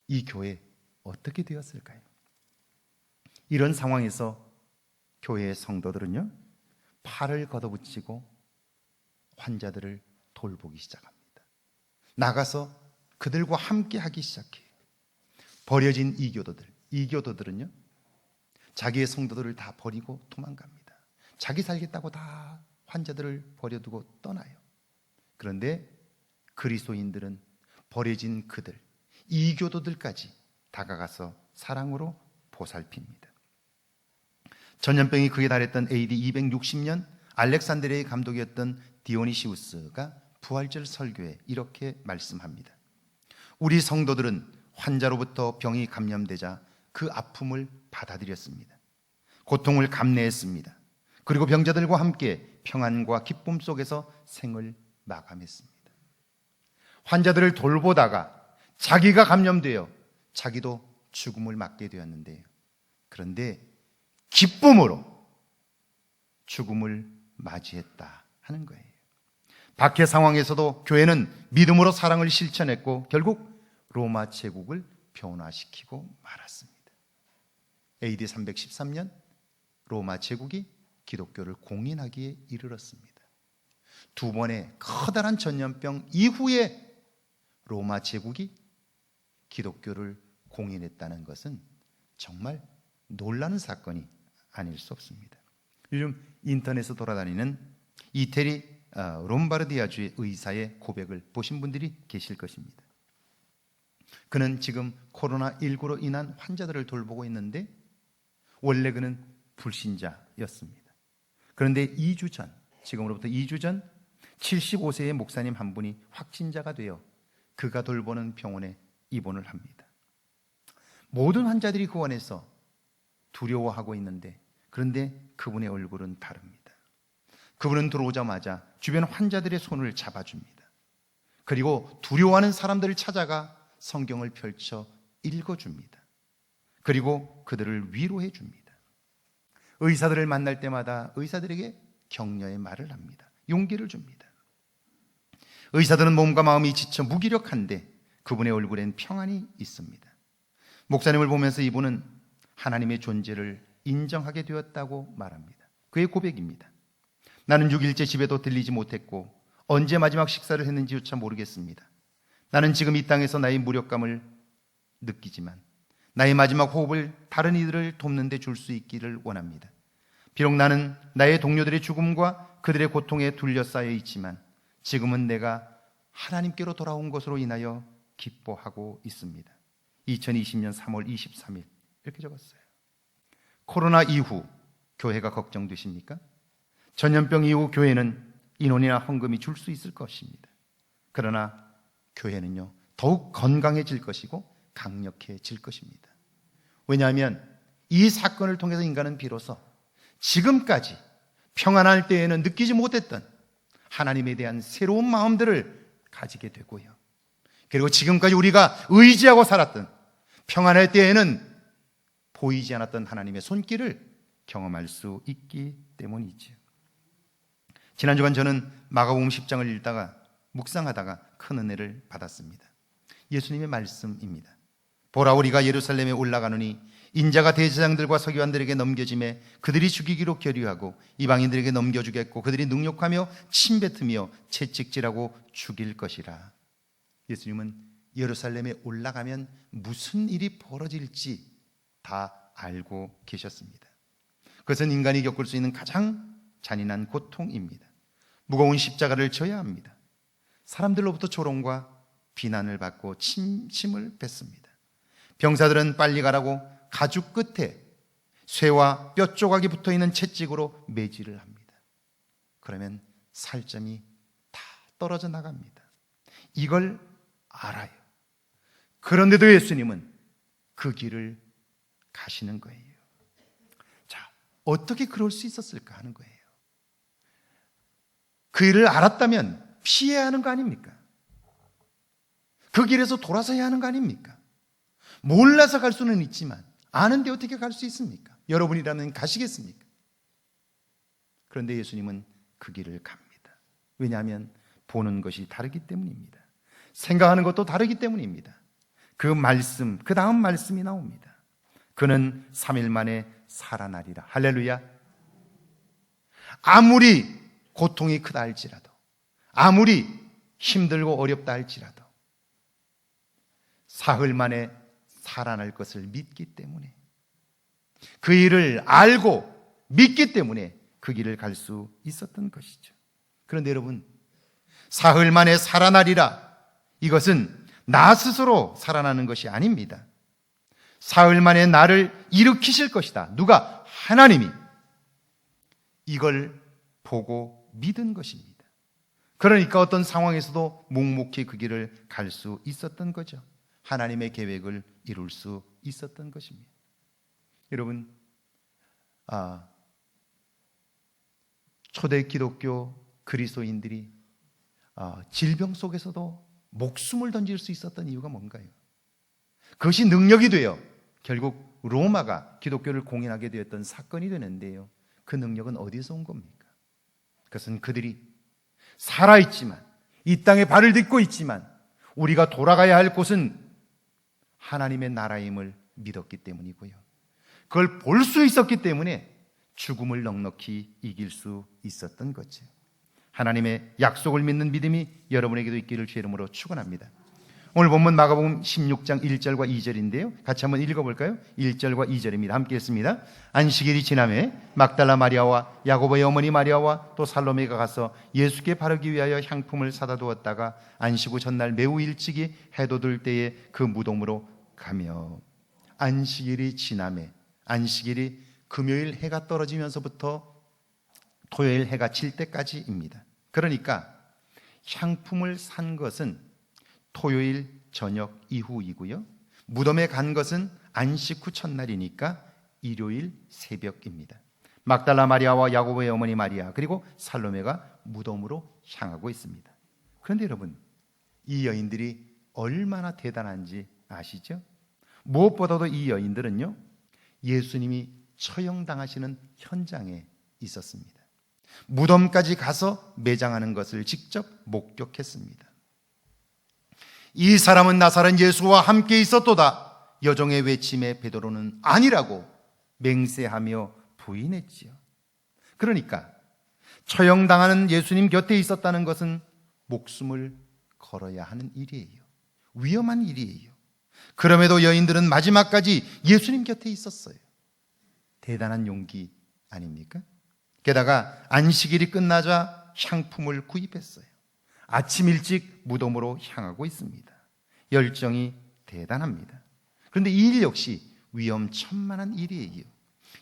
이 교회 어떻게 되었을까요? 이런 상황에서 교회의 성도들은요, 팔을 걷어붙이고 환자들을 돌보기 시작합니다. 나가서 그들과 함께 하기 시작해요. 버려진 이교도들은요, 자기의 성도들을 다 버리고 도망갑니다. 자기 살겠다고 다 환자들을 버려두고 떠나요. 그런데 그리스도인들은 버려진 그들, 이교도들까지 다가가서 사랑으로 보살핍니다. 전염병이 극에 달했던 AD 260년 알렉산드리아의 감독이었던 디오니시우스가 부활절 설교에 이렇게 말씀합니다. 우리 성도들은 환자로부터 병이 감염되자 그 아픔을 받아들였습니다. 고통을 감내했습니다. 그리고 병자들과 함께 평안과 기쁨 속에서 생을 마감했습니다. 환자들을 돌보다가 자기가 감염되어 자기도 죽음을 맞게 되었는데요. 그런데 기쁨으로 죽음을 맞이했다 하는 거예요. 박해 상황에서도 교회는 믿음으로 사랑을 실천했고 결국 로마 제국을 변화시키고 말았습니다. AD 313년 로마 제국이 기독교를 공인하기에 이르렀습니다. 두 번의 커다란 전염병 이후에 로마 제국이 기독교를 공인했다는 것은 정말 놀라는 사건이 아닐 수 없습니다. 요즘 인터넷에 돌아다니는 이태리 롬바르디아주의 의사의 고백을 보신 분들이 계실 것입니다. 그는 지금 코로나19로 인한 환자들을 돌보고 있는데 원래 그는 불신자였습니다. 그런데 2주 전, 지금으로부터 2주 전 75세의 목사님 한 분이 확진자가 되어 그가 돌보는 병원에 입원을 합니다. 모든 환자들이 그 안에서 두려워하고 있는데 그런데 그분의 얼굴은 다릅니다. 그분은 들어오자마자 주변 환자들의 손을 잡아줍니다. 그리고 두려워하는 사람들을 찾아가 성경을 펼쳐 읽어줍니다. 그리고 그들을 위로해 줍니다. 의사들을 만날 때마다 의사들에게 격려의 말을 합니다. 용기를 줍니다. 의사들은 몸과 마음이 지쳐 무기력한데 그분의 얼굴엔 평안이 있습니다. 목사님을 보면서 이분은 하나님의 존재를 인정하게 되었다고 말합니다. 그의 고백입니다. 나는 6일째 집에도 들리지 못했고 언제 마지막 식사를 했는지조차 모르겠습니다. 나는 지금 이 땅에서 나의 무력감을 느끼지만 나의 마지막 호흡을 다른 이들을 돕는 데 줄 수 있기를 원합니다. 비록 나는 나의 동료들의 죽음과 그들의 고통에 둘러싸여 있지만 지금은 내가 하나님께로 돌아온 것으로 인하여 기뻐하고 있습니다. 2020년 3월 23일 이렇게 적었어요. 코로나 이후 교회가 걱정되십니까? 전염병 이후 교회는 인원이나 헌금이 줄 수 있을 것입니다. 그러나 교회는요 더욱 건강해질 것이고 강력해질 것입니다. 왜냐하면 이 사건을 통해서 인간은 비로소 지금까지 평안할 때에는 느끼지 못했던 하나님에 대한 새로운 마음들을 가지게 되고요. 그리고 지금까지 우리가 의지하고 살았던 평안할 때에는 보이지 않았던 하나님의 손길을 경험할 수 있기 때문이죠. 지난 주간 저는 마가복음 10장을 읽다가 묵상하다가 큰 은혜를 받았습니다. 예수님의 말씀입니다. 보라 우리가 예루살렘에 올라가노니 인자가 대제사장들과 서기관들에게 넘겨짐에 그들이 죽이기로 결의하고 이방인들에게 넘겨주겠고 그들이 능욕하며 침뱉으며 채찍질하고 죽일 것이라. 예수님은 예루살렘에 올라가면 무슨 일이 벌어질지 다 알고 계셨습니다. 그것은 인간이 겪을 수 있는 가장 잔인한 고통입니다. 무거운 십자가를 져야 합니다. 사람들로부터 조롱과 비난을 받고 침을 뱉습니다. 병사들은 빨리 가라고 가죽 끝에 쇠와 뼈 조각이 붙어있는 채찍으로 매질을 합니다. 그러면 살점이 다 떨어져 나갑니다. 이걸 알아요. 그런데도 예수님은 그 길을 가시는 거예요. 자, 어떻게 그럴 수 있었을까 하는 거예요. 그 일을 알았다면 피해야 하는 거 아닙니까? 그 길에서 돌아서야 하는 거 아닙니까? 몰라서 갈 수는 있지만 아는데 어떻게 갈 수 있습니까? 여러분이라면 가시겠습니까? 그런데 예수님은 그 길을 갑니다. 왜냐하면 보는 것이 다르기 때문입니다. 생각하는 것도 다르기 때문입니다. 그 말씀, 그 다음 말씀이 나옵니다. 그는 3일 만에 살아나리라. 할렐루야. 아무리 고통이 크다 할지라도, 아무리 힘들고 어렵다 할지라도 사흘 만에 살아날 것을 믿기 때문에, 그 일을 알고 믿기 때문에 그 길을 갈 수 있었던 것이죠. 그런데 여러분, 사흘 만에 살아나리라, 이것은 나 스스로 살아나는 것이 아닙니다. 사흘 만에 나를 일으키실 것이다. 누가? 하나님이. 이걸 보고 믿은 것입니다. 그러니까 어떤 상황에서도 묵묵히 그 길을 갈 수 있었던 거죠. 하나님의 계획을 이룰 수 있었던 것입니다. 여러분, 초대 기독교 그리스도인들이 질병 속에서도 목숨을 던질 수 있었던 이유가 뭔가요? 그것이 능력이 되어 결국 로마가 기독교를 공인하게 되었던 사건이 되는데요, 그 능력은 어디서 온 겁니까? 그것은 그들이 살아있지만, 이 땅에 발을 딛고 있지만 우리가 돌아가야 할 곳은 하나님의 나라임을 믿었기 때문이고요, 그걸 볼 수 있었기 때문에 죽음을 넉넉히 이길 수 있었던 거죠. 하나님의 약속을 믿는 믿음이 여러분에게도 있기를 주의 이름으로 축원합니다. 오늘 본문 마가복음 16장 1절과 2절인데요, 같이 한번 읽어볼까요? 1절과 2절입니다. 함께 읽습니다. 안식일이 지나매 막달라 마리아와 야고보의 어머니 마리아와 또 살로메가 가서 예수께 바르기 위하여 향품을 사다 두었다가 안식 후 전날 매우 일찍이 해도 들 때에 그 무덤으로 가며. 안식일이 지나매, 안식일이 금요일 해가 떨어지면서부터 토요일 해가 질 때까지입니다. 그러니까 향품을 산 것은 토요일 저녁 이후이고요, 무덤에 간 것은 안식 후 첫날이니까 일요일 새벽입니다. 막달라 마리아와 야고보의 어머니 마리아 그리고 살로메가 무덤으로 향하고 있습니다. 그런데 여러분, 이 여인들이 얼마나 대단한지 아시죠? 무엇보다도 이 여인들은요, 예수님이 처형당하시는 현장에 있었습니다. 무덤까지 가서 매장하는 것을 직접 목격했습니다. 이 사람은 나사렛 예수와 함께 있었도다. 여종의 외침에 베드로는 아니라고 맹세하며 부인했지요. 그러니까 처형당하는 예수님 곁에 있었다는 것은 목숨을 걸어야 하는 일이에요. 위험한 일이에요. 그럼에도 여인들은 마지막까지 예수님 곁에 있었어요. 대단한 용기 아닙니까? 게다가 안식일이 끝나자 향품을 구입했어요. 아침 일찍 무덤으로 향하고 있습니다. 열정이 대단합니다. 그런데 이 일 역시 위험천만한 일이에요.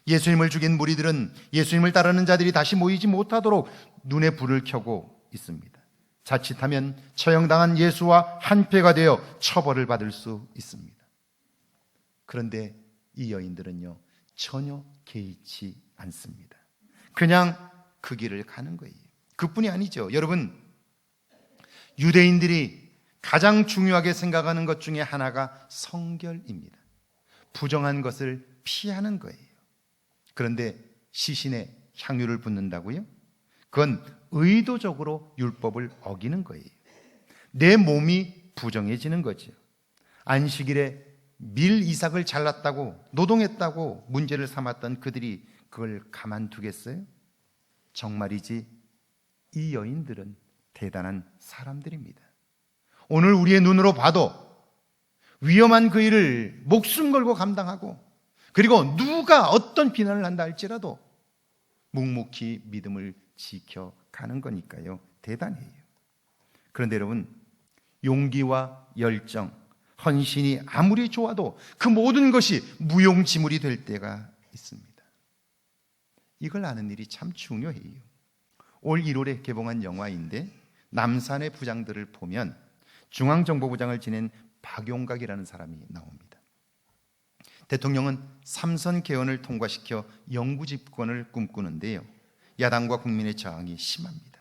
예수님을 죽인 무리들은 예수님을 따르는 자들이 다시 모이지 못하도록 눈에 불을 켜고 있습니다. 자칫하면 처형당한 예수와 한패가 되어 처벌을 받을 수 있습니다. 그런데 이 여인들은요, 전혀 개의치 않습니다. 그냥 그 길을 가는 거예요. 그뿐이 아니죠. 여러분, 유대인들이 가장 중요하게 생각하는 것 중에 하나가 성결입니다. 부정한 것을 피하는 거예요. 그런데 시신에 향유를 붓는다고요? 그건 의도적으로 율법을 어기는 거예요. 내 몸이 부정해지는 거죠. 안식일에 밀 이삭을 잘랐다고, 노동했다고 문제를 삼았던 그들이 그걸 가만두겠어요? 정말이지 이 여인들은 대단한 사람들입니다. 오늘 우리의 눈으로 봐도 위험한 그 일을 목숨 걸고 감당하고, 그리고 누가 어떤 비난을 한다 할지라도 묵묵히 믿음을 지켜가는 거니까요, 대단해요. 그런데 여러분, 용기와 열정, 헌신이 아무리 좋아도 그 모든 것이 무용지물이 될 때가 있습니다. 이걸 아는 일이 참 중요해요. 올 1월에 개봉한 영화인데 남산의 부장들을 보면 중앙정보부장을 지낸 박용각이라는 사람이 나옵니다. 대통령은 삼선 개헌을 통과시켜 영구 집권을 꿈꾸는데요, 야당과 국민의 저항이 심합니다.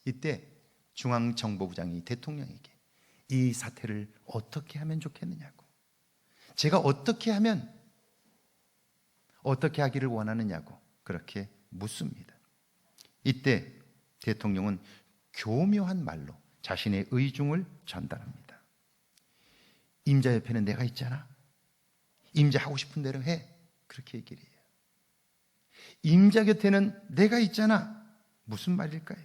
이때 중앙정보부장이 대통령에게 이 사태를 어떻게 하면 좋겠느냐고, 제가 어떻게 하기를 원하느냐고 그렇게 묻습니다. 이때 대통령은 교묘한 말로 자신의 의중을 전달합니다. 임자 옆에는 내가 있잖아. 임자 하고 싶은 대로 해. 그렇게 얘기를 해요. 임자 곁에는 내가 있잖아. 무슨 말일까요?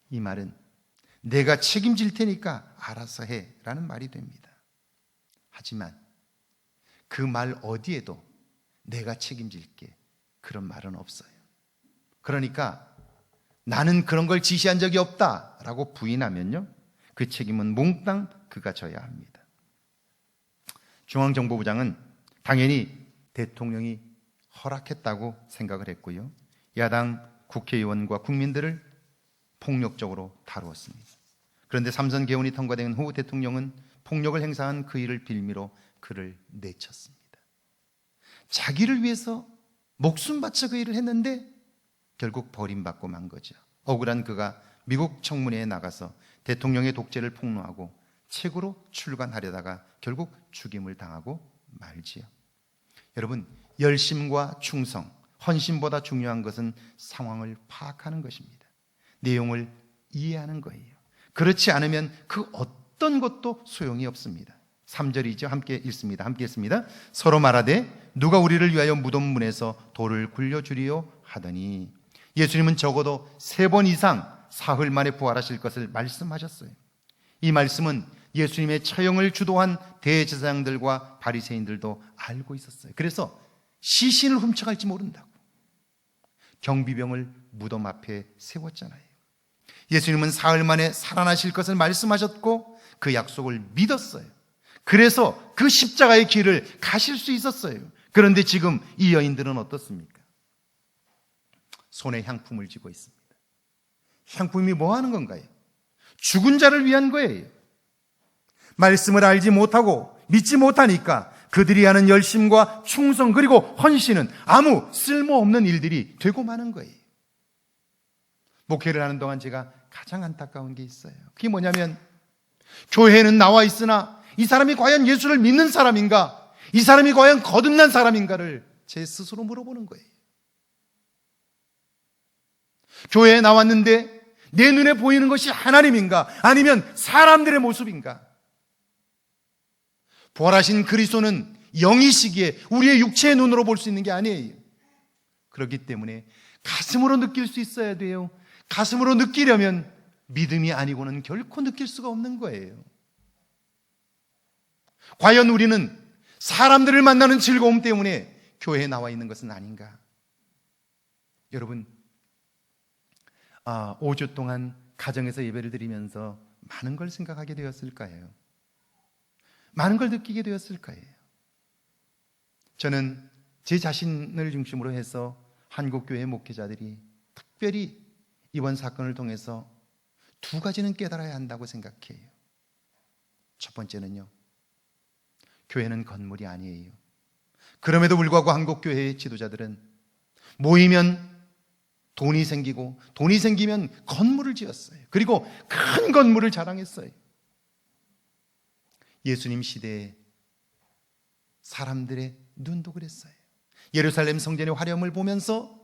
이 말은 내가 책임질 테니까 알아서 해 라는 말이 됩니다. 하지만 그 말 어디에도 내가 책임질게 그런 말은 없어요. 그러니까 나는 그런 걸 지시한 적이 없다라고 부인하면요, 그 책임은 몽땅 그가 져야 합니다. 중앙정보부장은 당연히 대통령이 허락했다고 생각을 했고요, 야당 국회의원과 국민들을 폭력적으로 다루었습니다. 그런데 삼선 개헌이 통과된 후 대통령은 폭력을 행사한 그 일을 빌미로 그를 내쳤습니다. 자기를 위해서 목숨 바쳐 그 일을 했는데 결국 버림받고 만 거죠. 억울한 그가 미국 청문회에 나가서 대통령의 독재를 폭로하고 책으로 출간하려다가 결국 죽임을 당하고 말지요. 여러분, 열심과 충성, 헌신보다 중요한 것은 상황을 파악하는 것입니다. 내용을 이해하는 거예요. 그렇지 않으면 그 어떤 것도 소용이 없습니다. 3절이죠. 함께 읽습니다. 서로 말하되 누가 우리를 위하여 무덤 문에서 돌을 굴려주리요 하더니, 예수님은 적어도 3번 이상 사흘 만에 부활하실 것을 말씀하셨어요. 이 말씀은 예수님의 처형을 주도한 대제사장들과 바리새인들도 알고 있었어요. 그래서 시신을 훔쳐갈지 모른다고 경비병을 무덤 앞에 세웠잖아요. 예수님은 사흘 만에 살아나실 것을 말씀하셨고 그 약속을 믿었어요. 그래서 그 십자가의 길을 가실 수 있었어요. 그런데 지금 이 여인들은 어떻습니까? 손에 향품을 쥐고 있습니다. 향품이 뭐 하는 건가요? 죽은 자를 위한 거예요. 말씀을 알지 못하고 믿지 못하니까 그들이 하는 열심과 충성 그리고 헌신은 아무 쓸모없는 일들이 되고 마는 거예요. 목회를 하는 동안 제가 가장 안타까운 게 있어요. 그게 뭐냐면, 교회에는 나와 있으나 이 사람이 과연 예수를 믿는 사람인가, 이 사람이 과연 거듭난 사람인가를 제 스스로 물어보는 거예요. 교회에 나왔는데 내 눈에 보이는 것이 하나님인가, 아니면 사람들의 모습인가? 부활하신 그리스도는 영이시기에 우리의 육체의 눈으로 볼 수 있는 게 아니에요. 그렇기 때문에 가슴으로 느낄 수 있어야 돼요. 가슴으로 느끼려면 믿음이 아니고는 결코 느낄 수가 없는 거예요. 과연 우리는 사람들을 만나는 즐거움 때문에 교회에 나와 있는 것은 아닌가? 여러분, 5주 동안 가정에서 예배를 드리면서 많은 걸 생각하게 되었을까요? 많은 걸 느끼게 되었을 거예요. 저는 제 자신을 중심으로 해서 한국교회 목회자들이 특별히 이번 사건을 통해서 2가지는 깨달아야 한다고 생각해요. 첫 번째는요, 교회는 건물이 아니에요. 그럼에도 불구하고 한국교회의 지도자들은 모이면 돈이 생기고, 돈이 생기면 건물을 지었어요. 그리고 큰 건물을 자랑했어요. 예수님 시대에 사람들의 눈도 그랬어요. 예루살렘 성전의 화려함을 보면서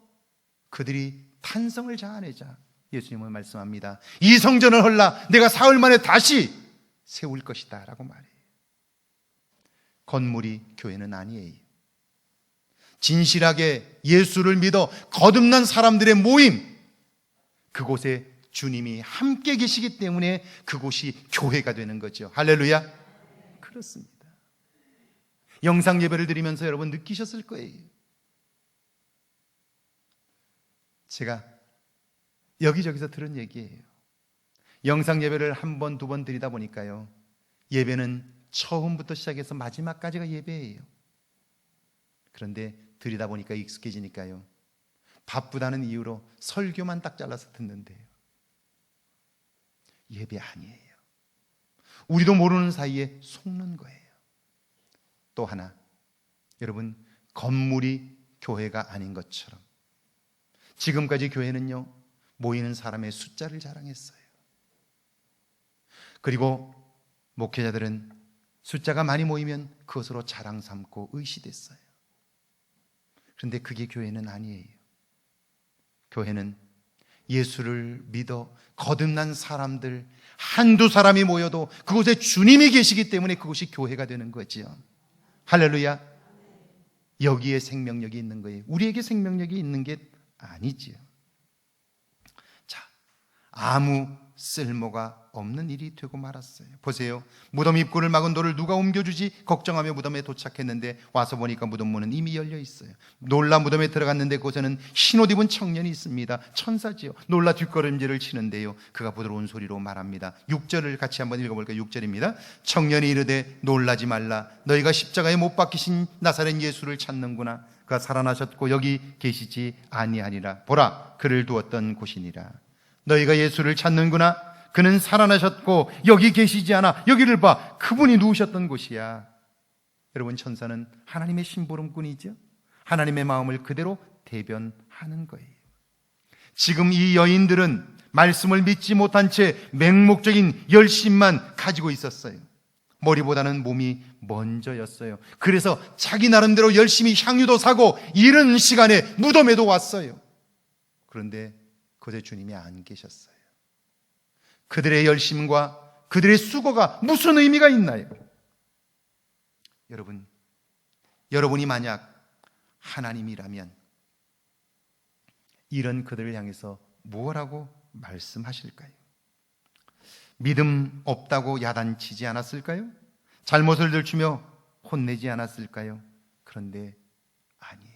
그들이 탄성을 자아내자 예수님은 말씀합니다. 이 성전을 헐라 내가 사흘 만에 다시 세울 것이다 라고 말해요. 건물이 교회는 아니에요. 진실하게 예수를 믿어 거듭난 사람들의 모임, 그곳에 주님이 함께 계시기 때문에 그곳이 교회가 되는 거죠. 할렐루야. 그렇습니다. 영상 예배를 드리면서 여러분 느끼셨을 거예요. 제가 여기저기서 들은 얘기예요. 영상 예배를 1번, 2번 드리다 보니까요, 예배는 처음부터 시작해서 마지막까지가 예배예요. 그런데 드리다 보니까 익숙해지니까요, 바쁘다는 이유로 설교만 딱 잘라서 듣는데요, 예배 아니에요. 우리도 모르는 사이에 속는 거예요. 또 하나, 여러분, 건물이 교회가 아닌 것처럼 지금까지 교회는요, 모이는 사람의 숫자를 자랑했어요. 그리고 목회자들은 숫자가 많이 모이면 그것으로 자랑 삼고 의시됐어요. 그런데 그게 교회는 아니에요. 교회는 예수를 믿어 거듭난 사람들 한두 사람이 모여도 그곳에 주님이 계시기 때문에 그곳이 교회가 되는 거지요. 할렐루야. 여기에 생명력이 있는 거예요. 우리에게 생명력이 있는 게 아니지요. 자, 아무 쓸모가 없는 일이 되고 말았어요. 보세요. 무덤 입구를 막은 돌을 누가 옮겨주지 걱정하며 무덤에 도착했는데 와서 보니까 무덤 문은 이미 열려 있어요. 놀라 무덤에 들어갔는데 그곳에는 흰옷 입은 청년이 있습니다. 천사지요. 놀라 뒷걸음질을 치는데요, 그가 부드러운 소리로 말합니다. 6절을 같이 한번 읽어볼까요? 6절입니다. 청년이 이르되 놀라지 말라. 너희가 십자가에 못 박히신 나사렛 예수를 찾는구나. 그가 살아나셨고 여기 계시지 아니하니라. 보라, 그를 두었던 곳이니라. 너희가 예수를 찾는구나. 그는 살아나셨고 여기 계시지 않아. 여기를 봐. 그분이 누우셨던 곳이야. 여러분, 천사는 하나님의 심부름꾼이죠. 하나님의 마음을 그대로 대변하는 거예요. 지금 이 여인들은 말씀을 믿지 못한 채 맹목적인 열심만 가지고 있었어요. 머리보다는 몸이 먼저였어요. 그래서 자기 나름대로 열심히 향유도 사고 이른 시간에 무덤에도 왔어요. 그런데 그곳에 주님이 안 계셨어요. 그들의 열심과 그들의 수고가 무슨 의미가 있나요? 여러분이 만약 하나님이라면 이런 그들을 향해서 무엇라고 말씀하실까요? 믿음 없다고 야단치지 않았을까요? 잘못을 들추며 혼내지 않았을까요? 그런데 아니에요.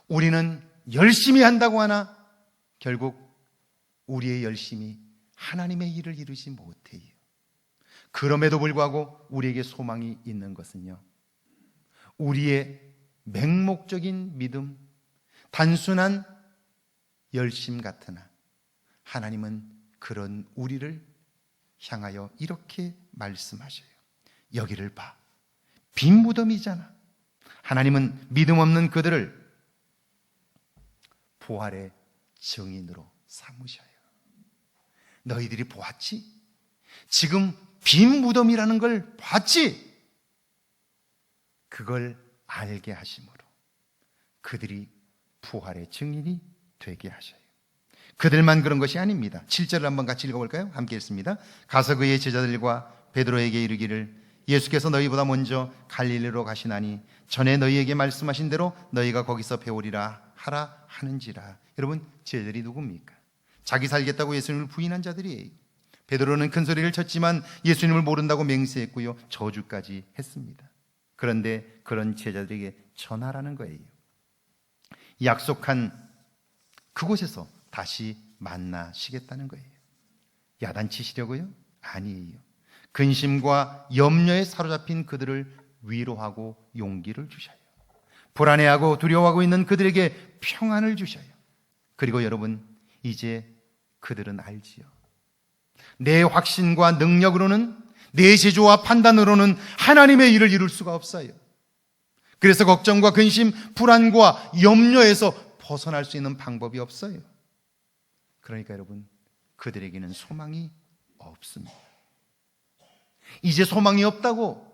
우리는 열심히 한다고 하나 결국 우리의 열심이 하나님의 일을 이루지 못해요. 그럼에도 불구하고 우리에게 소망이 있는 것은요, 우리의 맹목적인 믿음, 단순한 열심 같으나 하나님은 그런 우리를 향하여 이렇게 말씀하셔요. 여기를 봐. 빈 무덤이잖아. 하나님은 믿음 없는 그들을 부활의 증인으로 삼으셔요. 너희들이 보았지? 지금 빈 무덤이라는 걸 봤지? 그걸 알게 하심으로 그들이 부활의 증인이 되게 하셔요. 그들만 그런 것이 아닙니다. 7절을 한번 같이 읽어볼까요? 함께 읽습니다. 가서 그의 제자들과 베드로에게 이르기를 예수께서 너희보다 먼저 갈릴리로 가시나니 전에 너희에게 말씀하신 대로 너희가 거기서 배우리라 하라 하는지라. 여러분, 제자들이 누굽니까? 자기 살겠다고 예수님을 부인한 자들이에요. 베드로는 큰 소리를 쳤지만 예수님을 모른다고 맹세했고요, 저주까지 했습니다. 그런데 그런 제자들에게 전하라는 거예요. 약속한 그곳에서 다시 만나시겠다는 거예요. 야단치시려고요? 아니에요. 근심과 염려에 사로잡힌 그들을 위로하고 용기를 주셔요. 불안해하고 두려워하고 있는 그들에게 평안을 주셔요. 그리고 여러분, 이제 그들은 알지요. 내 확신과 능력으로는, 내 제조와 판단으로는 하나님의 일을 이룰 수가 없어요. 그래서 걱정과 근심, 불안과 염려에서 벗어날 수 있는 방법이 없어요. 그러니까 여러분, 그들에게는 소망이 없습니다. 이제 소망이 없다고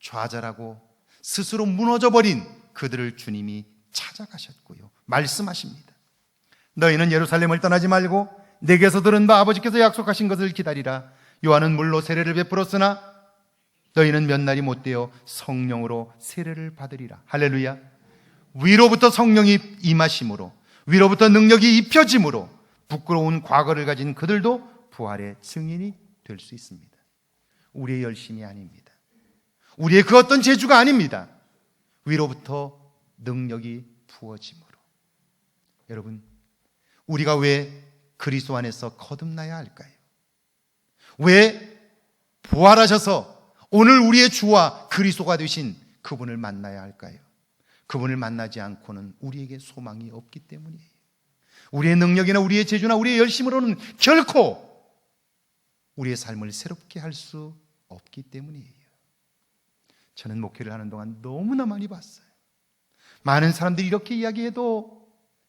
좌절하고 스스로 무너져버린 그들을 주님이 찾아가셨고요, 말씀하십니다. 너희는 예루살렘을 떠나지 말고 내게서 들은 바 아버지께서 약속하신 것을 기다리라. 요한은 물로 세례를 베풀었으나 너희는 몇 날이 못되어 성령으로 세례를 받으리라. 할렐루야. 위로부터 성령이 임하심으로, 위로부터 능력이 입혀짐으로 부끄러운 과거를 가진 그들도 부활의 증인이 될 수 있습니다. 우리의 열심이 아닙니다. 우리의 그 어떤 재주가 아닙니다. 위로부터 능력이 부어짐으로. 여러분, 우리가 왜 그리스도 안에서 거듭나야 할까요? 왜 부활하셔서 오늘 우리의 주와 그리스도가 되신 그분을 만나야 할까요? 그분을 만나지 않고는 우리에게 소망이 없기 때문이에요. 우리의 능력이나 우리의 재주나 우리의 열심으로는 결코 우리의 삶을 새롭게 할 수 없기 때문이에요. 저는 목회를 하는 동안 너무나 많이 봤어요. 많은 사람들이 이렇게 이야기해도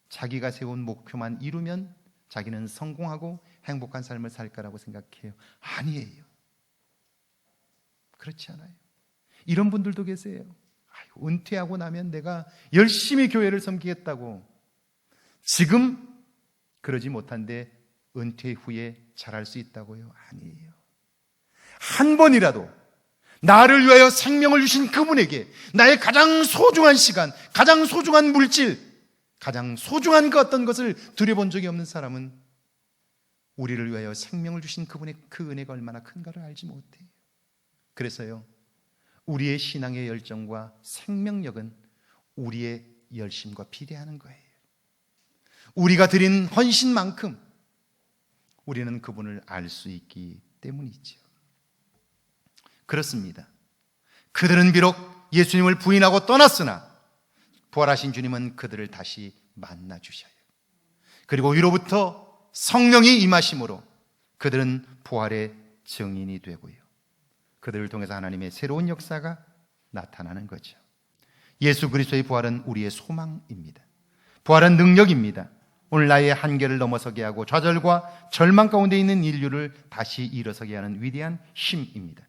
자기가 세운 목표만 이루면 자기는 성공하고 행복한 삶을 살 거라고 생각해요. 아니에요. 그렇지 않아요. 이런 분들도 계세요. 은퇴하고 나면 내가 열심히 교회를 섬기겠다고 지금 그러지 못한데 은퇴 후에 잘할 수 있다고요? 아니에요. 한 번이라도 나를 위하여 생명을 주신 그분에게 나의 가장 소중한 시간, 가장 소중한 물질, 가장 소중한 그 어떤 것을 드려본 적이 없는 사람은 우리를 위하여 생명을 주신 그분의 그 은혜가 얼마나 큰가를 알지 못해요. 그래서요, 우리의 신앙의 열정과 생명력은 우리의 열심과 비례하는 거예요. 우리가 드린 헌신만큼 우리는 그분을 알 수 있기 때문이죠. 그렇습니다. 그들은 비록 예수님을 부인하고 떠났으나 부활하신 주님은 그들을 다시 만나 주셔요. 그리고 위로부터 성령이 임하심으로 그들은 부활의 증인이 되고요, 그들을 통해서 하나님의 새로운 역사가 나타나는 거죠. 예수 그리스도의 부활은 우리의 소망입니다. 부활은 능력입니다. 오늘 나의 한계를 넘어서게 하고 좌절과 절망 가운데 있는 인류를 다시 일어서게 하는 위대한 힘입니다.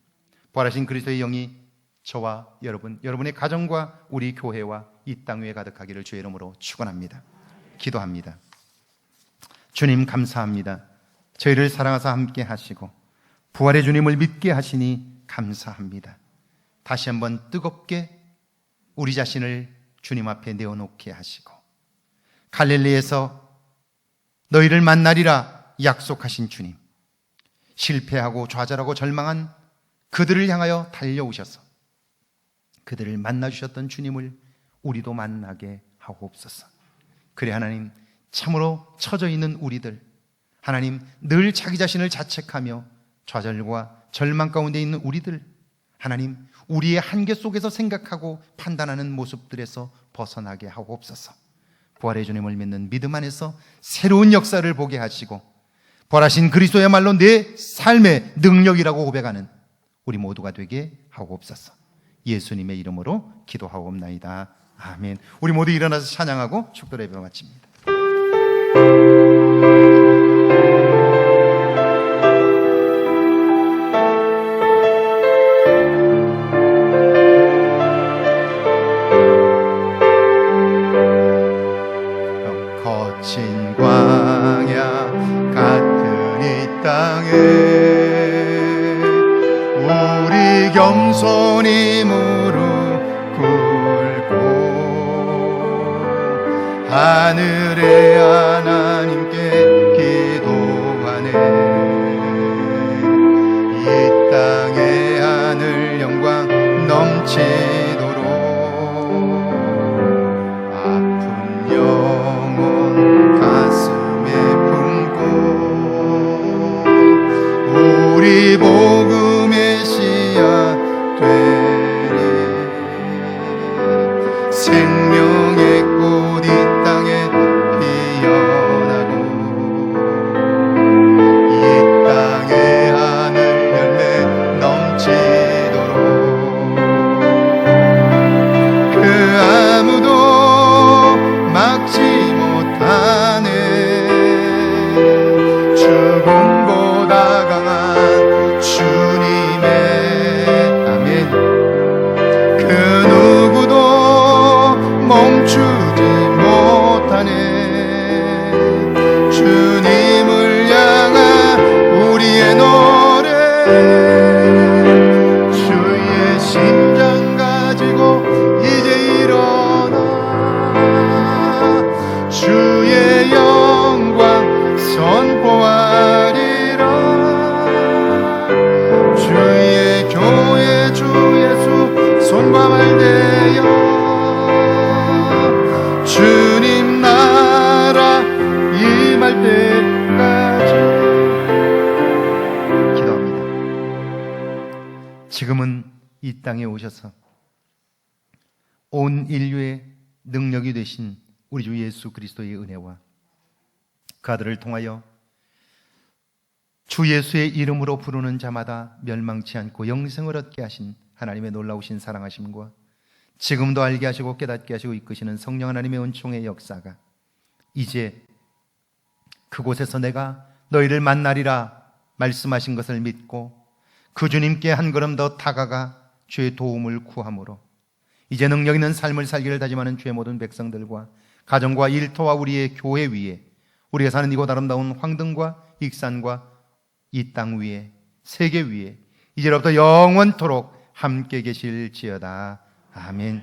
부활하신 그리스도의 영이 저와 여러분, 여러분의 가정과 우리 교회와 이 땅 위에 가득하기를 주의 이름으로 축원합니다. 기도합니다. 주님 감사합니다. 저희를 사랑하사 함께 하시고 부활의 주님을 믿게 하시니 감사합니다. 다시 한번 뜨겁게 우리 자신을 주님 앞에 내어놓게 하시고 갈릴리에서 너희를 만나리라 약속하신 주님, 실패하고 좌절하고 절망한 그들을 향하여 달려오셔서 그들을 만나주셨던 주님을 우리도 만나게 하옵소서. 그래 하나님, 참으로 처져 있는 우리들, 하나님 늘 자기 자신을 자책하며 좌절과 절망 가운데 있는 우리들, 하나님 우리의 한계 속에서 생각하고 판단하는 모습들에서 벗어나게 하옵소서. 부활의 주님을 믿는 믿음 안에서 새로운 역사를 보게 하시고 부활하신 그리스도야말로 내 삶의 능력이라고 고백하는 우리 모두가 되게 하옵소서. 예수님의 이름으로 기도하옵나이다. 아멘. 우리 모두 일어나서 찬양하고 축도 예배 마칩니다. 거친 광야 같은 이 땅에 우리 겸손히 무릎 꿇고 하늘의 하나님께 기도하네. 이 땅의 하늘 영광 넘치도록 아픈 영혼 가슴에 품고 우리 복음의 씨앗 되리. 생명의 꽃 이 땅에 피어나고 이 땅의 하늘 열매 넘치도록 그 아무도 막지 못하네. 죽음보다 강한 주님의 아멘. 그 누구도 멈추지 못하네. 주님을 향한 우리의 노래, 주의 심장 가지고 이제 일어나 주의 영광 선포하리라. 주의 교회 주 예수 손과 발 대어 주님 나라 임할 때까지 기도합니다. 지금은 이 땅에 오셔서 온 인류의 능력이 되신 우리 주 예수 그리스도의 은혜와 그 아들을 통하여 주 예수의 이름으로 부르는 자마다 멸망치 않고 영생을 얻게 하신 하나님의 놀라우신 사랑하심과 지금도 알게 하시고 깨닫게 하시고 이끄시는 성령 하나님의 은총의 역사가 이제 그곳에서 내가 너희를 만나리라 말씀하신 것을 믿고 그 주님께 한 걸음 더 다가가 주의 도움을 구함으로 이제 능력 있는 삶을 살기를 다짐하는 주의 모든 백성들과 가정과 일터와 우리의 교회 위에 우리가 사는 이곳 아름다운 황등과 익산과 이 땅 위에, 세계 위에 이제로부터 영원토록 함께 계실지어다. 아멘.